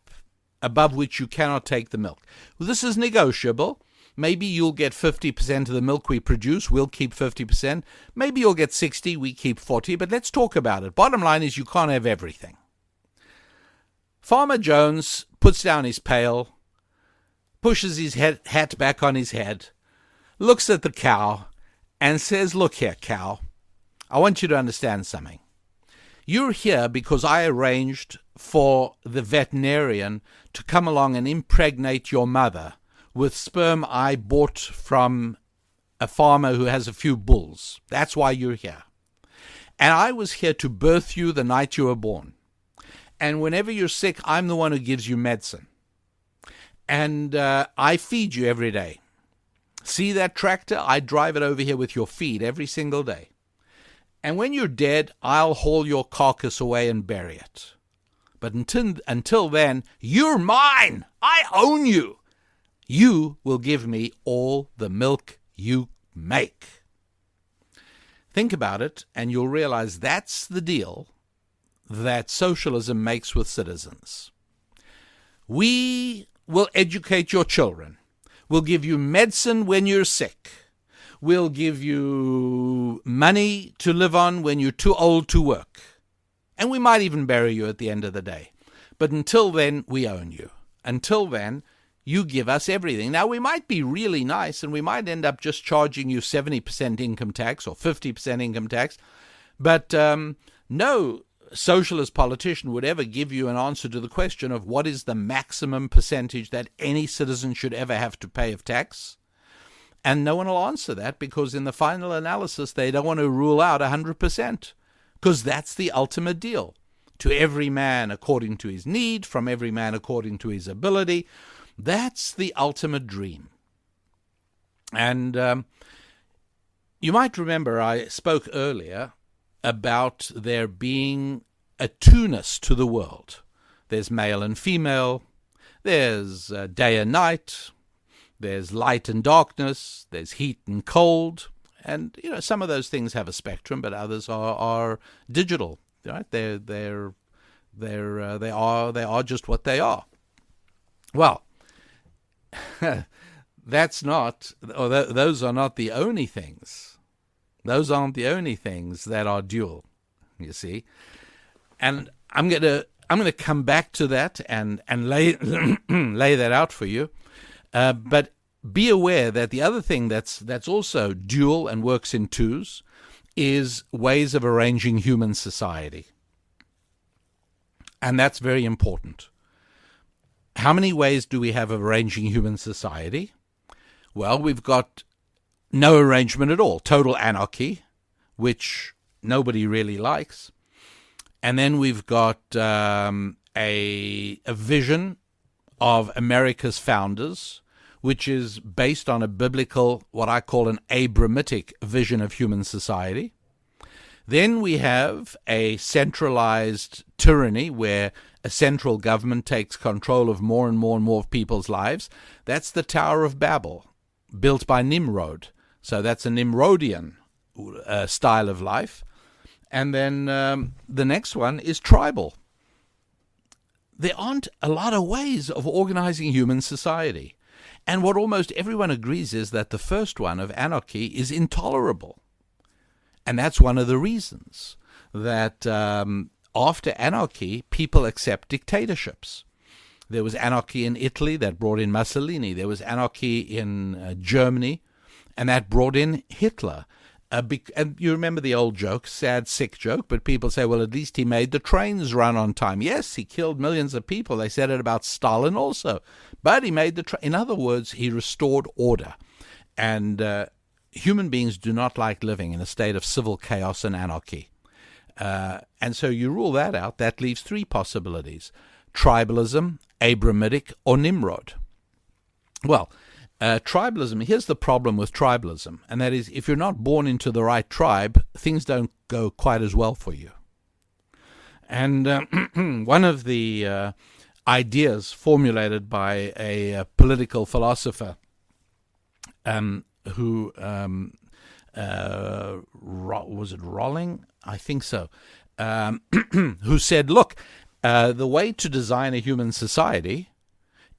above which you cannot take the milk. Well, this is negotiable. Maybe you'll get 50% of the milk we produce. We'll keep 50%. Maybe you'll get 60. We keep 40. But let's talk about it. Bottom line is you can't have everything. Farmer Jones puts down his pail, pushes his hat back on his head, looks at the cow, and says, look here, cow, I want you to understand something. You're here because I arranged for the veterinarian to come along and impregnate your mother with sperm I bought from a farmer who has a few bulls. That's why you're here. And I was here to birth you the night you were born. And whenever you're sick, I'm the one who gives you medicine. And I feed you every day. See that tractor? I drive it over here with your feed every single day. And when you're dead, I'll haul your carcass away and bury it. But until then, you're mine. I own you. You will give me all the milk you make. Think about it, and you'll realize that's the deal that socialism makes with citizens. We will educate your children. We'll give you medicine when you're sick. We'll give you money to live on when you're too old to work. And we might even bury you at the end of the day. But until then, we own you. Until then, you give us everything. Now, we might be really nice, and we might end up just charging you 70% income tax or 50% income tax. But no socialist politician would ever give you an answer to the question of what is the maximum percentage that any citizen should ever have to pay of tax. And no one will answer that, because in the final analysis, they don't want to rule out 100%, because that's the ultimate deal. To every man according to his need, from every man according to his ability. That's the ultimate dream. And you might remember I spoke earlier about there being a Tunis to the world. There's male and female, there's day and night, there's light and darkness, there's heat and cold, and some of those things have a spectrum, but others are digital, right? They are just what they are. Well, those are not the only things. Those aren't the only things that are dual, you see. And I'm gonna come back to that and lay lay that out for you. But be aware that the other thing that's also dual and works in twos is ways of arranging human society. And that's very important. How many ways do we have of arranging human society? Well, we've got no arrangement at all, total anarchy, which nobody really likes. And then we've got a vision of America's founders, which is based on a biblical, what I call an Abrahamic vision of human society. Then we have a centralized tyranny where a central government takes control of more and more and more of people's lives. That's the Tower of Babel, built by Nimrod. So that's a Nimrodian style of life. And then the next one is tribal. There aren't a lot of ways of organizing human society. And what almost everyone agrees is that the first one of anarchy is intolerable. And that's one of the reasons that after anarchy, people accept dictatorships. There was anarchy in Italy that brought in Mussolini. There was anarchy in Germany, and that brought in Hitler. And you remember the old joke, sad, sick joke, but people say, well, at least he made the trains run on time. Yes, he killed millions of people. They said it about Stalin also. But he made in other words, he restored order. And human beings do not like living in a state of civil chaos and anarchy. And so you rule that out. That leaves three possibilities: tribalism, Abrahamic, or Nimrod. Well, tribalism, here's the problem with tribalism, and that is if you're not born into the right tribe, things don't go quite as well for you. And one of the ideas formulated by a political philosopher who was it Rolling? I think so. Who said, look, the way to design a human society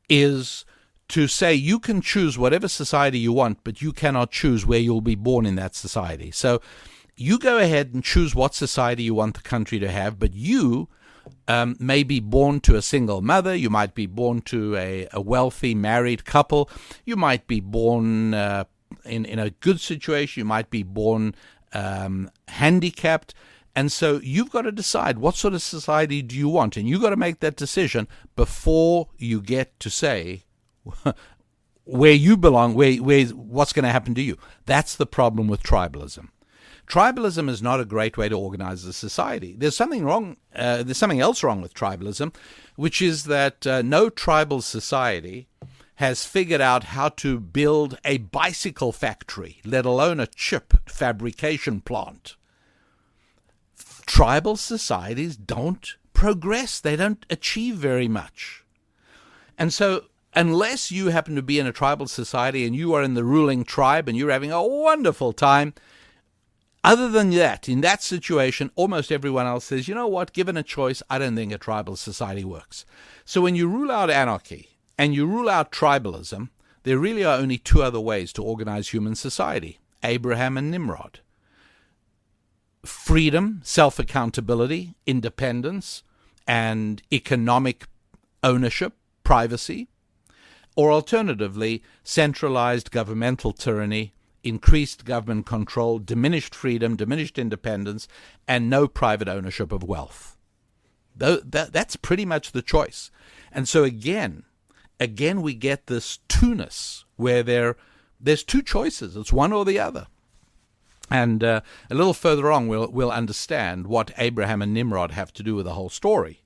is to say you can choose whatever society you want, but you cannot choose where you'll be born in that society. So you go ahead and choose what society you want the country to have, but you may be born to a single mother, you might be born to a wealthy married couple, you might be born in a good situation, you might be born handicapped, and so you've got to decide what sort of society do you want, and you've got to make that decision before you get to say where you belong, where what's going to happen to you. That's the problem with tribalism. Tribalism is not a great way to organize a society. There's something wrong. There's something else wrong with tribalism, which is that no tribal society has figured out how to build a bicycle factory, let alone a chip fabrication plant. Tribal societies don't progress. They don't achieve very much. And so unless you happen to be in a tribal society and you are in the ruling tribe and you're having a wonderful time, other than that, in that situation, almost everyone else says, you know what, given a choice, I don't think a tribal society works. So when you rule out anarchy and you rule out tribalism, there really are only two other ways to organize human society: Abraham and Nimrod. Freedom, self-accountability, independence, and economic ownership, privacy, or alternatively, centralized governmental tyranny, increased government control, diminished freedom, diminished independence, and no private ownership of wealth. That's pretty much the choice. And so again we get this Tunis where there's two choices. It's one or the other. And a little further on, we'll understand what Abraham and Nimrod have to do with the whole story.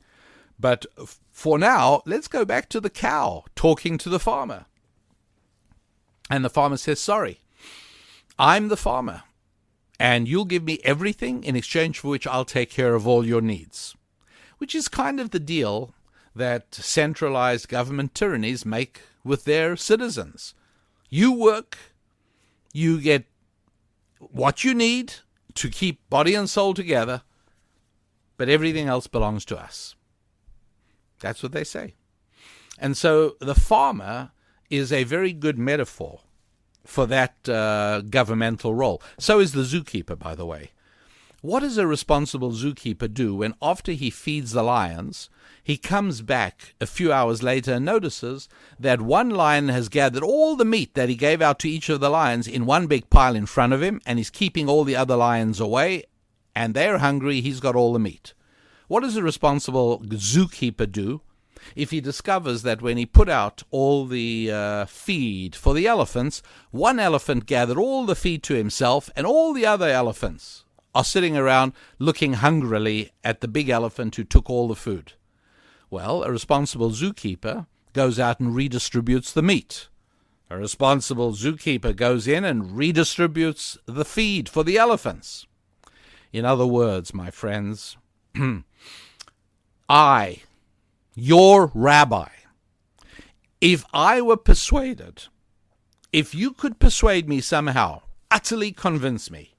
But for now, let's go back to the cow talking to the farmer. And the farmer says, sorry, I'm the farmer, and you'll give me everything in exchange for which I'll take care of all your needs, which is kind of the deal that centralized government tyrannies make with their citizens. You work, you get what you need to keep body and soul together, but everything else belongs to us. That's what they say. And so the farmer is a very good metaphor for that governmental role. So is the zookeeper, by the way. What does a responsible zookeeper do when after he feeds the lions, he comes back a few hours later and notices that one lion has gathered all the meat that he gave out to each of the lions in one big pile in front of him, and he's keeping all the other lions away, and they're hungry, he's got all the meat? What does a responsible zookeeper do if he discovers that when he put out all the feed for the elephants, one elephant gathered all the feed to himself and all the other elephants are sitting around looking hungrily at the big elephant who took all the food? Well, a responsible zookeeper goes out and redistributes the meat. A responsible zookeeper goes in and redistributes the feed for the elephants. In other words, my friends, I, your rabbi, if I were persuaded, if you could persuade me somehow, utterly convince me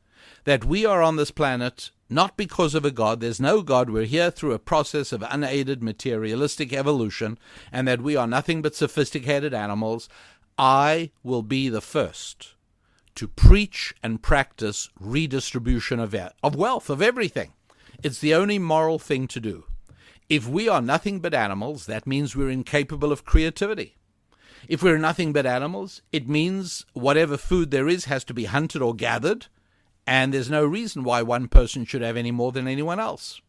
that we are on this planet not because of a God, there's no God, we're here through a process of unaided materialistic evolution, and that we are nothing but sophisticated animals, I will be the first to preach and practice redistribution of wealth, of everything. It's the only moral thing to do. If we are nothing but animals, that means we're incapable of creativity. If we're nothing but animals, it means whatever food there is has to be hunted or gathered, and there's no reason why one person should have any more than anyone else.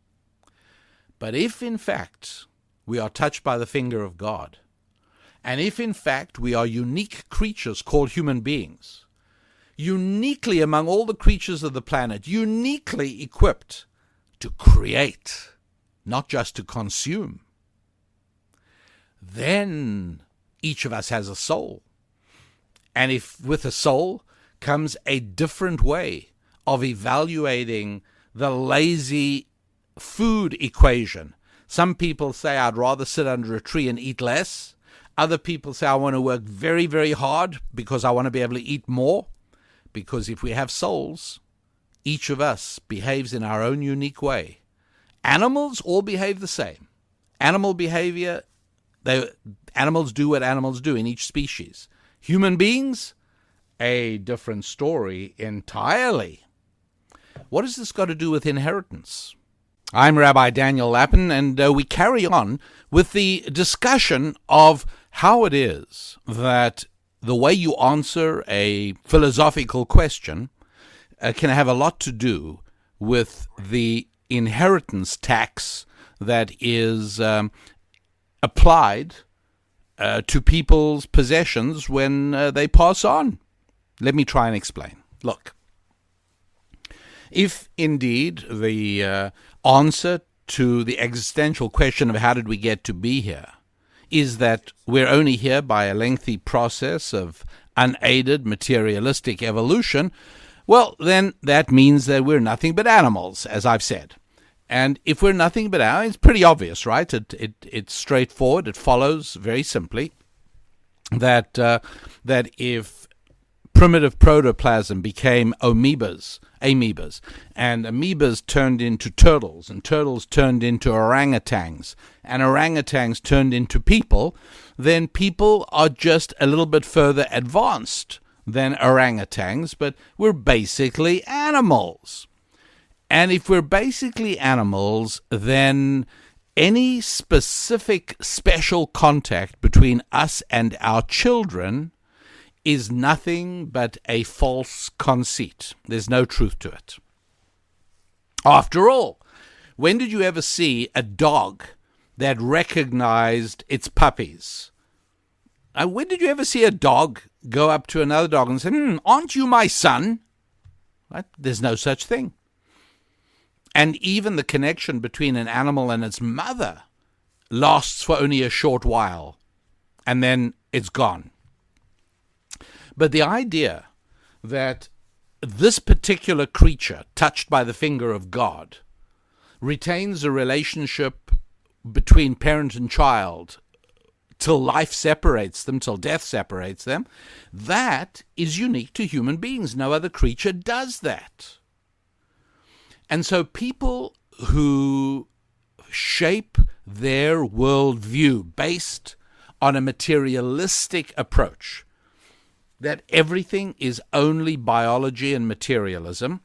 But if, in fact, we are touched by the finger of God, and if, in fact, we are unique creatures called human beings, uniquely among all the creatures of the planet, uniquely equipped to create, not just to consume, then each of us has a soul. And if with a soul comes a different way of evaluating the lazy food equation. Some people say, I'd rather sit under a tree and eat less. Other people say, I want to work very, very hard because I want to be able to eat more. Because if we have souls, each of us behaves in our own unique way. Animals all behave the same. Animal behavior, animals do what animals do in each species. Human beings, a different story entirely. What has this got to do with inheritance? I'm Rabbi Daniel Lappin, and we carry on with the discussion of how it is that the way you answer a philosophical question can have a lot to do with the inheritance tax that is applied to people's possessions when they pass on. Let me try and explain. Look, If indeed the answer to the existential question of how did we get to be here is that we're only here by a lengthy process of unaided materialistic evolution, well, then that means that we're nothing but animals, as I've said. And if we're nothing but animals, it's pretty obvious, right? It's straightforward. It follows very simply that if primitive protoplasm became amoebas, and amoebas turned into turtles, and turtles turned into orangutans, and orangutans turned into people, then people are just a little bit further advanced than orangutans, but we're basically animals. And if we're basically animals, then any specific special contact between us and our children is nothing but a false conceit. There's no truth to it. After all, when did you ever see a dog that recognized its puppies? When did you ever see a dog go up to another dog and say, aren't you my son? Right? There's no such thing. And even the connection between an animal and its mother lasts for only a short while, and then it's gone. But the idea that this particular creature, touched by the finger of God, retains a relationship between parent and child till life separates them, till death separates them, that is unique to human beings. No other creature does that. And so people who shape their worldview based on a materialistic approach, that everything is only biology and materialism,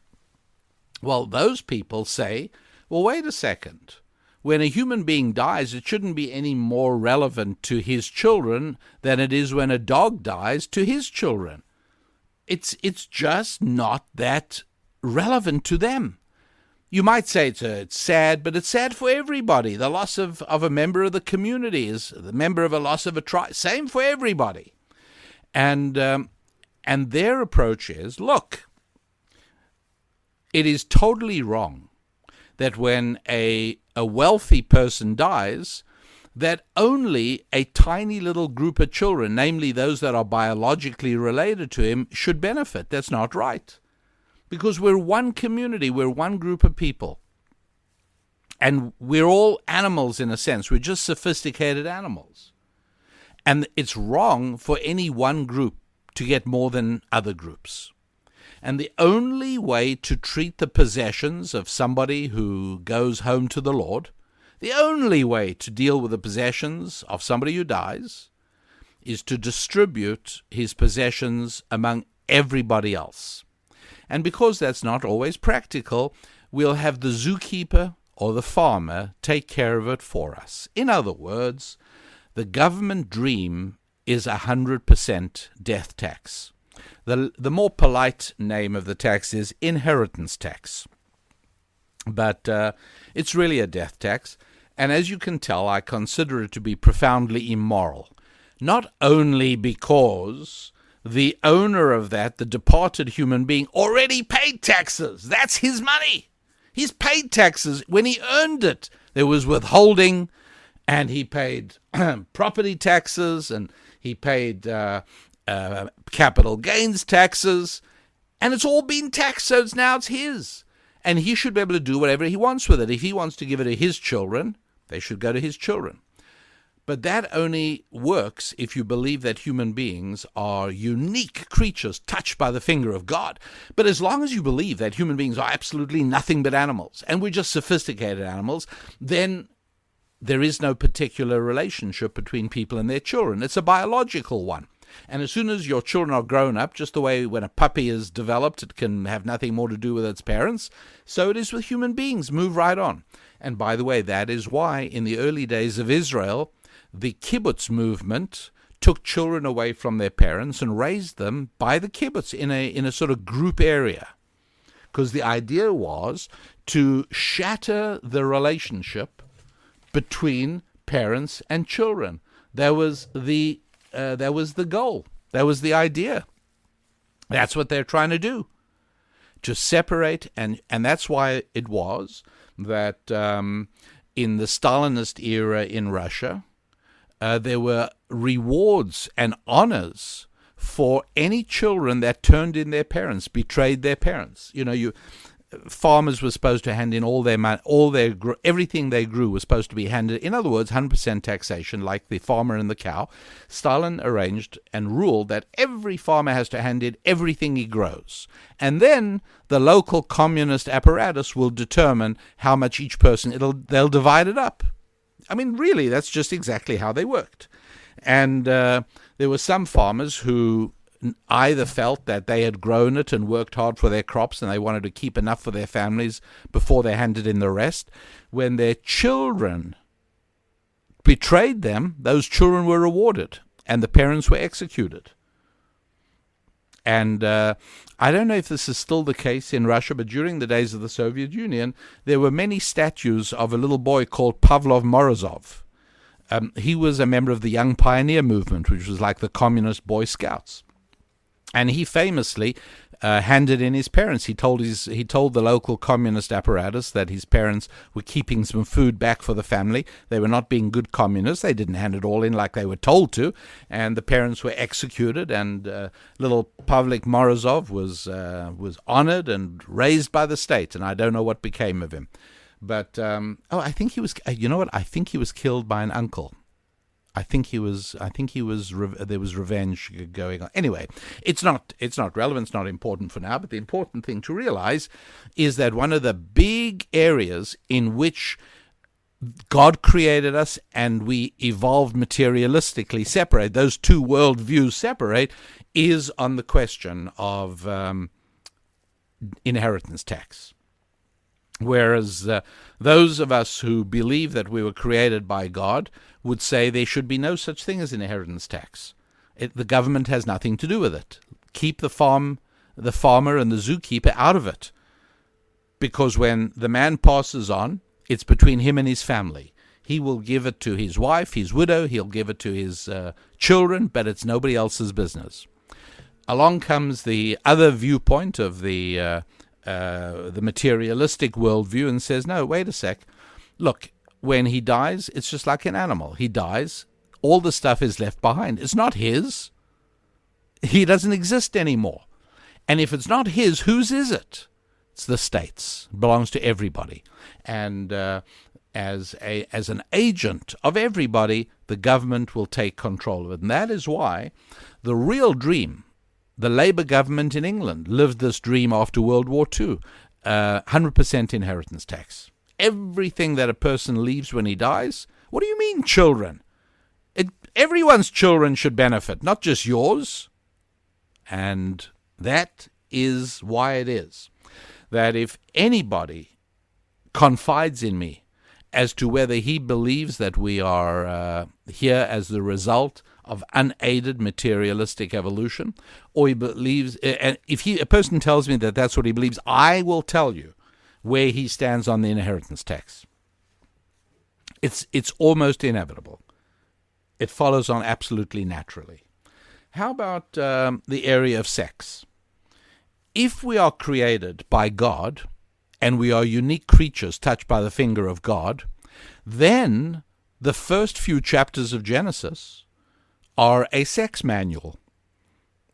well, those people say, well, wait a second. When a human being dies, it shouldn't be any more relevant to his children than it is when a dog dies to his children. It's just not that relevant to them. You might say it's sad, but it's sad for everybody. The loss of a member of the community is the member of a loss of a tribe. Same for everybody. And their approach is, look, it is totally wrong that when a wealthy person dies, that only a tiny little group of children, namely those that are biologically related to him, should benefit. That's not right. Because we're one community, we're one group of people. And we're all animals in a sense. We're just sophisticated animals. And it's wrong for any one group to get more than other groups. And the only way to treat the possessions of somebody who goes home to the Lord, the only way to deal with the possessions of somebody who dies, is to distribute his possessions among everybody else. And because that's not always practical, we'll have the zookeeper or the farmer take care of it for us. In other words, the government dream is 100% death tax. The more polite name of the tax is inheritance tax. But it's really a death tax. And as you can tell, I consider it to be profoundly immoral. Not only because the owner of that, the departed human being, already paid taxes. That's his money. He's paid taxes when he earned it. There was withholding, and he paid property taxes, and he paid capital gains taxes, and it's all been taxed, so now it's his. And he should be able to do whatever he wants with it. If he wants to give it to his children, they should go to his children. But that only works if you believe that human beings are unique creatures touched by the finger of God. But as long as you believe that human beings are absolutely nothing but animals, and we're just sophisticated animals, then there is no particular relationship between people and their children. It's a biological one. And as soon as your children are grown up, just the way when a puppy is developed, it can have nothing more to do with its parents, so it is with human beings. Move right on. And by the way, that is why in the early days of Israel, the kibbutz movement took children away from their parents and raised them by the kibbutz in a sort of group area. Because the idea was to shatter the relationship between parents and children. That was the goal. That was the idea. That's what they're trying to do. to separate, and that's why it was that in the Stalinist era in Russia, there were rewards and honors for any children that turned in their parents, betrayed their parents. Farmers were supposed to hand in all their money, everything they grew was supposed to be handed. In other words, 100% taxation, like the farmer and the cow. Stalin arranged and ruled that every farmer has to hand in everything he grows, and then the local communist apparatus will determine how much each person. They'll divide it up. I mean, really, that's just exactly how they worked. And there were some farmers who either felt that they had grown it and worked hard for their crops and they wanted to keep enough for their families before they handed in the rest. When their children betrayed them, those children were rewarded and the parents were executed. And I don't know if this is still the case in Russia, but during the days of the Soviet Union, there were many statues of a little boy called Pavlov Morozov. He was a member of the Young Pioneer movement, which was like the communist Boy Scouts. And he famously handed in his parents. He told the local communist apparatus that his parents were keeping some food back for the family. They were not being good communists. They didn't hand it all in like they were told to, and the parents were executed. And little Pavlik Morozov was honored and raised by the state. And I don't know what became of him, but I think he was. You know what? I think he was killed by an uncle. I think he was. There was revenge going on. Anyway, it's not relevant. It's not important for now. But the important thing to realize is that one of the big areas in which God created us and we evolved materialistically separate, those two worldviews separate, is on the question of inheritance tax. Whereas those of us who believe that we were created by God would say there should be no such thing as inheritance tax. The government has nothing to do with it. Keep the farmer and the zookeeper out of it. Because when the man passes on, it's between him and his family. He will give it to his wife, his widow, he'll give it to his children, but it's nobody else's business. Along comes the other viewpoint of the materialistic worldview and says, no, wait a sec. Look, when he dies, it's just like an animal. He dies, all the stuff is left behind. It's not his. He doesn't exist anymore. And if it's not his, whose is it? It's the state's. It belongs to everybody. And as an agent of everybody, the government will take control of it. And that is why the real dream, the Labour government in England lived this dream after World War II, 100% inheritance tax. Everything that a person leaves when he dies, what do you mean children? Everyone's children should benefit, not just yours. And that is why it is that if anybody confides in me as to whether he believes that we are here as the result of unaided materialistic evolution, or he believes, and if a person tells me that that's what he believes, I will tell you where he stands on the inheritance tax. It's almost inevitable. It follows on absolutely naturally. How about the area of sex? If we are created by God, and we are unique creatures touched by the finger of God, then the first few chapters of Genesis are a sex manual.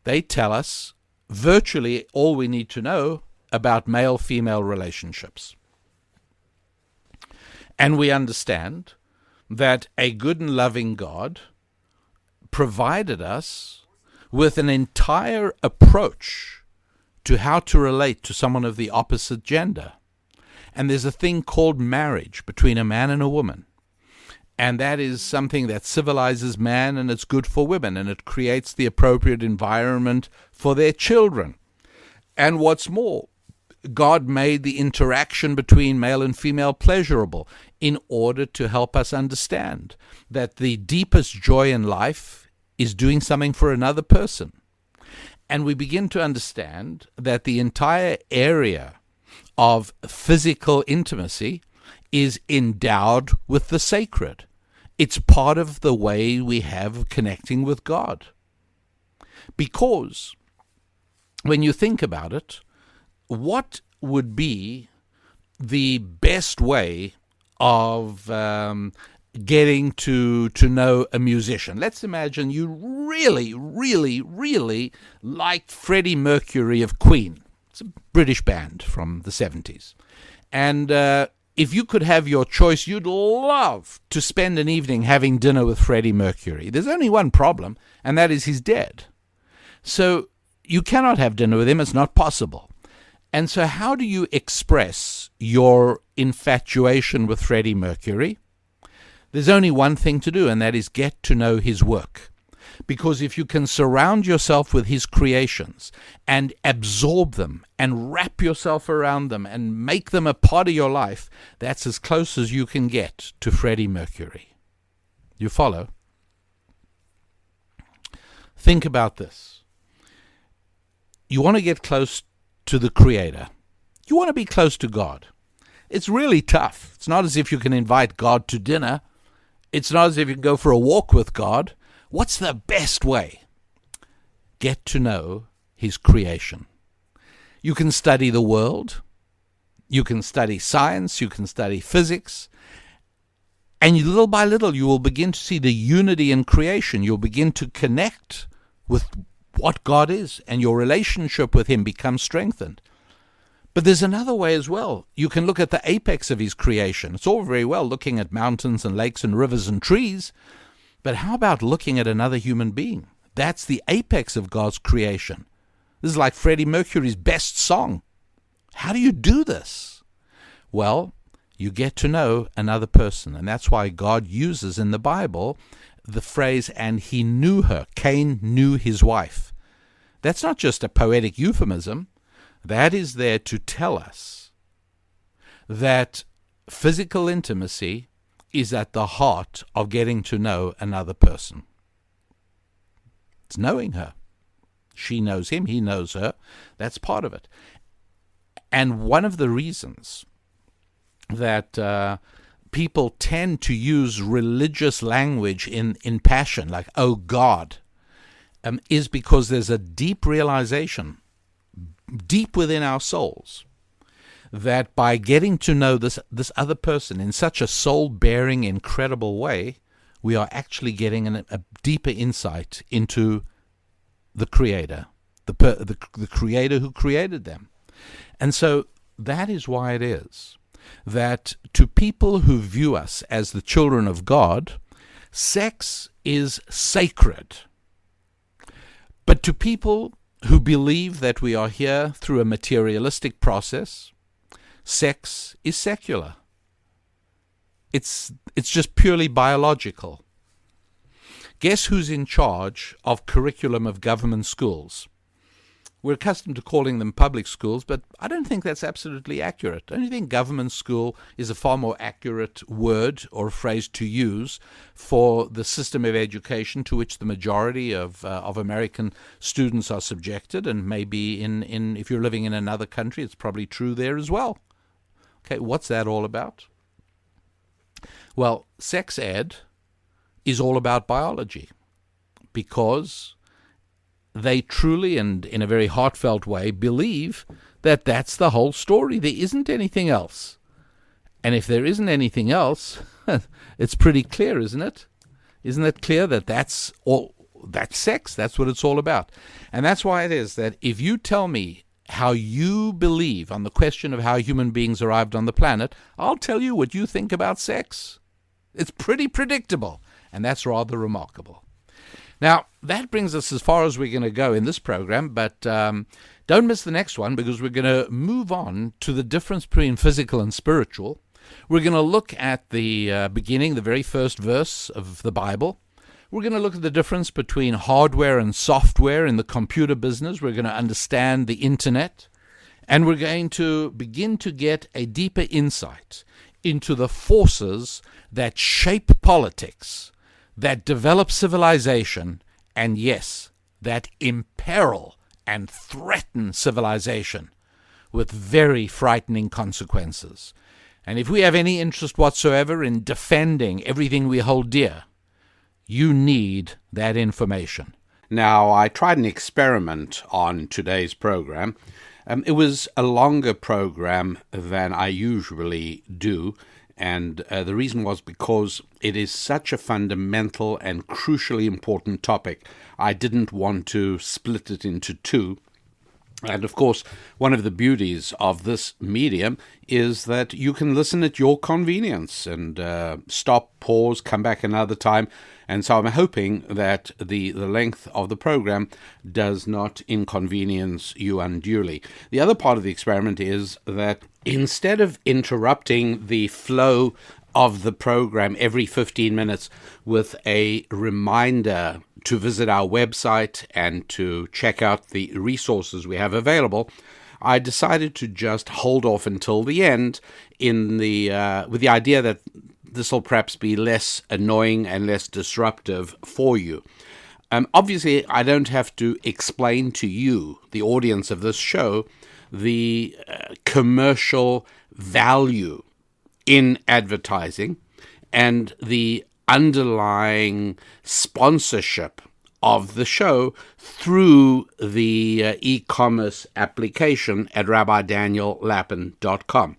They tell us virtually all we need to know about male-female relationships. And we understand that a good and loving God provided us with an entire approach to how to relate to someone of the opposite gender. And there's a thing called marriage between a man and a woman. And that is something that civilizes man, and it's good for women, and it creates the appropriate environment for their children. And what's more, God made the interaction between male and female pleasurable in order to help us understand that the deepest joy in life is doing something for another person. And we begin to understand that the entire area of physical intimacy is endowed with the sacred. It's part of the way we have of connecting with God. Because when you think about it, what would be the best way of getting to know a musician? Let's imagine you really, really, really liked Freddie Mercury of Queen. It's a British band from the 70s. And if you could have your choice, you'd love to spend an evening having dinner with Freddie Mercury. There's only one problem, and that is he's dead. So you cannot have dinner with him. It's not possible. And so how do you express your infatuation with Freddie Mercury? There's only one thing to do, and that is get to know his work. Because if you can surround yourself with his creations and absorb them and wrap yourself around them and make them a part of your life, that's as close as you can get to Freddie Mercury. You follow? Think about this. You want to get close to the Creator. You want to be close to God. It's really tough. It's not as if you can invite God to dinner. It's not as if you can go for a walk with God. What's the best way? Get to know his creation. You can study the world. You can study science. You can study physics. And little by little, you will begin to see the unity in creation. You'll begin to connect with what God is, and your relationship with him becomes strengthened. But there's another way as well. You can look at the apex of his creation. It's all very well looking at mountains and lakes and rivers and trees, but how about looking at another human being? That's the apex of God's creation. This is like Freddie Mercury's best song. How do you do this? Well, you get to know another person, and that's why God uses in the Bible the phrase, and he knew her. Cain knew his wife. That's not just a poetic euphemism. That is there to tell us that physical intimacy is at the heart of getting to know another person. It's knowing her. She knows him, he knows her. That's part of it. And one of the reasons that people tend to use religious language in passion, like, oh God, is because there's a deep realization, deep within our souls, that by getting to know this other person in such a soul-bearing, incredible way, we are actually getting a deeper insight into the Creator, the Creator who created them. And so that is why it is that to people who view us as the children of God, sex is sacred. But to people who believe that we are here through a materialistic process, sex is secular. It's just purely biological. Guess who's in charge of curriculum of government schools? We're accustomed to calling them public schools, but I don't think that's absolutely accurate. I don't think government school is a far more accurate word or phrase to use for the system of education to which the majority of American students are subjected, and maybe in if you're living in another country, it's probably true there as well. Okay, what's that all about? Well, sex ed is all about biology, because they truly and in a very heartfelt way believe that that's the whole story. There isn't anything else. And if there isn't anything else, it's pretty clear, isn't it? Isn't it clear that that's sex? That's what it's all about. And that's why it is that if you tell me how you believe on the question of how human beings arrived on the planet, I'll tell you what you think about sex. It's pretty predictable, and that's rather remarkable. Now, that brings us as far as we're going to go in this program, but don't miss the next one, because we're going to move on to the difference between physical and spiritual. We're going to look at the beginning, the very first verse of the Bible. We're going to look at the difference between hardware and software in the computer business. We're going to understand the internet, and we're going to begin to get a deeper insight into the forces that shape politics, that develop civilization, and yes, that imperil and threaten civilization with very frightening consequences. And if we have any interest whatsoever in defending everything we hold dear, you need that information. Now, I tried an experiment on today's program. It was a longer program than I usually do, and the reason was because it is such a fundamental and crucially important topic. I didn't want to split it into two. And of course, one of the beauties of this medium is that you can listen at your convenience and stop, pause, come back another time. And so I'm hoping that the length of the program does not inconvenience you unduly. The other part of the experiment is that instead of interrupting the flow of the program every 15 minutes with a reminder to visit our website and to check out the resources we have available, I decided to just hold off until the end with the idea that this will perhaps be less annoying and less disruptive for you. Obviously, I don't have to explain to you, the audience of this show, the commercial value in advertising and the underlying sponsorship of the show through the e-commerce application at rabbidaniellapin.com.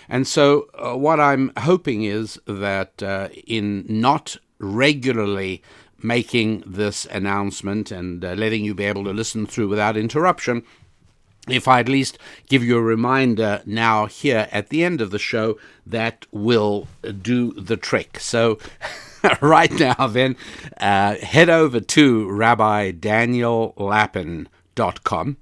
And so what I'm hoping is that in not regularly making this announcement and letting you be able to listen through without interruption, if I at least give you a reminder now here at the end of the show, that will do the trick. So right now then, head over to rabbidaniellapin.com.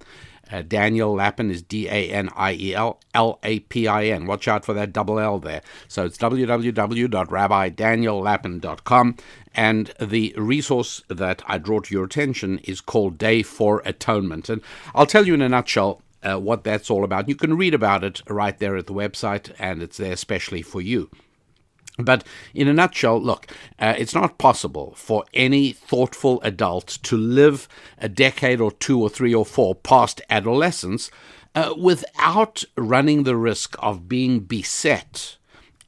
Daniel Lapin is DANIEL-LAPIN. Watch out for that double L there. So it's www.rabbidaniellapin.com. And the resource that I draw to your attention is called Day for Atonement. And I'll tell you in a nutshell what that's all about. You can read about it right there at the website, and it's there especially for you. But in a nutshell, look, it's not possible for any thoughtful adult to live a decade or two or three or four past adolescence without running the risk of being beset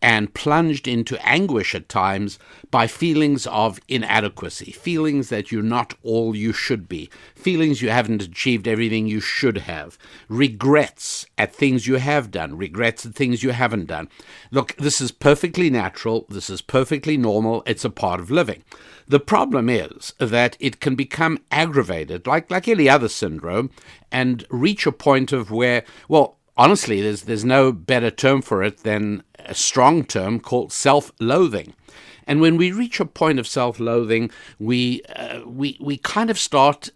and plunged into anguish at times by feelings of inadequacy, feelings that you're not all you should be, feelings you haven't achieved everything you should have, regrets at things you have done, regrets at things you haven't done. Look, this is perfectly natural. This is perfectly normal. It's a part of living. The problem is that it can become aggravated, like any other syndrome, and reach a point of where, well, honestly, there's no better term for it than a strong term called self-loathing. And when we reach a point of self-loathing, we kind of start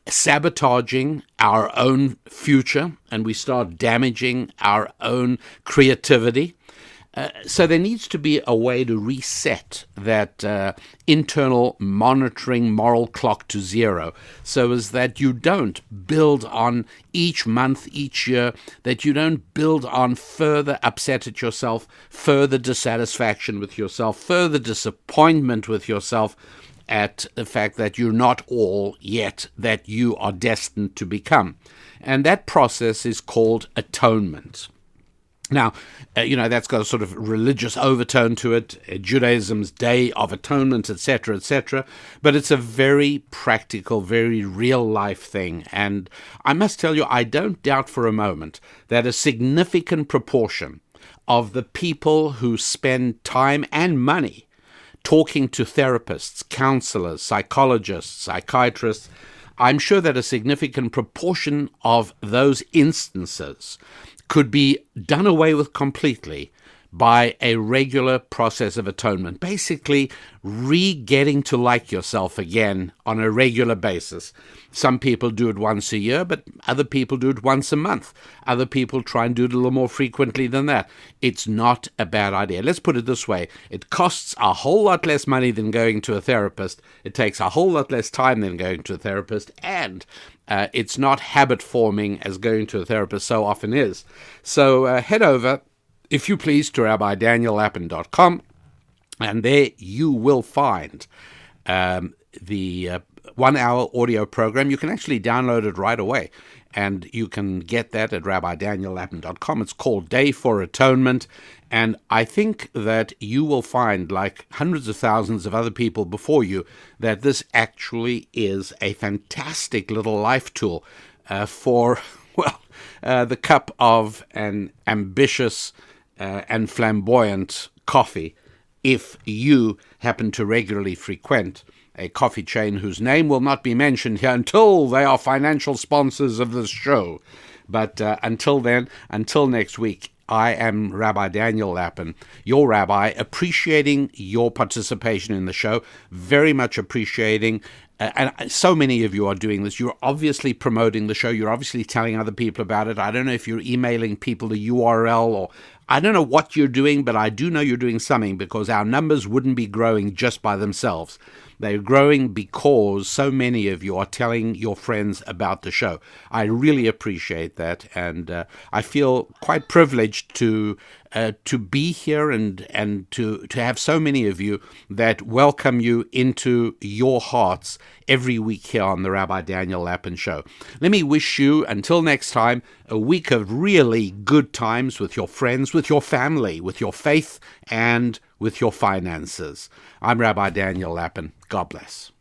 sabotaging our own future, and we start damaging our own creativity. So there needs to be a way to reset that internal monitoring moral clock to zero, so as that you don't build on each month, each year, that you don't build on further upset at yourself, further dissatisfaction with yourself, further disappointment with yourself at the fact that you're not all yet that you are destined to become. And that process is called atonement. Now, that's got a sort of religious overtone to it, Judaism's Day of Atonement, etc., etc., but it's a very practical, very real-life thing. And I must tell you, I don't doubt for a moment that a significant proportion of the people who spend time and money talking to therapists, counselors, psychologists, psychiatrists, I'm sure that a significant proportion of those instances could be done away with completely by a regular process of atonement, basically re-getting to like yourself again on a regular basis. Some people do it once a year, but other people do it once a month. Other people try and do it a little more frequently than that. It's not a bad idea. Let's put it this way. It costs a whole lot less money than going to a therapist. It takes a whole lot less time than going to a therapist, and it's not habit-forming as going to a therapist so often is. So head over, if you please, to rabbidaniellapin.com, and there you will find the 1-hour audio program. You can actually download it right away, and you can get that at rabbidaniellapin.com. It's called Day for Atonement, and I think that you will find, like hundreds of thousands of other people before you, that this actually is a fantastic little life tool for well, the cup of an ambitious and flamboyant coffee, if you happen to regularly frequent a coffee chain whose name will not be mentioned here until they are financial sponsors of this show. But until then, until next week, I am Rabbi Daniel Lappin, your rabbi, appreciating your participation in the show, very much appreciating. And so many of you are doing this. You're obviously promoting the show. You're obviously telling other people about it. I don't know if you're emailing people the URL, or I don't know what you're doing, but I do know you're doing something, because our numbers wouldn't be growing just by themselves. They're growing because so many of you are telling your friends about the show. I really appreciate that, and I feel quite privileged to be here and to have so many of you that welcome you into your hearts every week here on the Rabbi Daniel Lappin Show. Let me wish you, until next time, a week of really good times with your friends, with your family, with your faith, and with your finances. I'm Rabbi Daniel Lappin. God bless.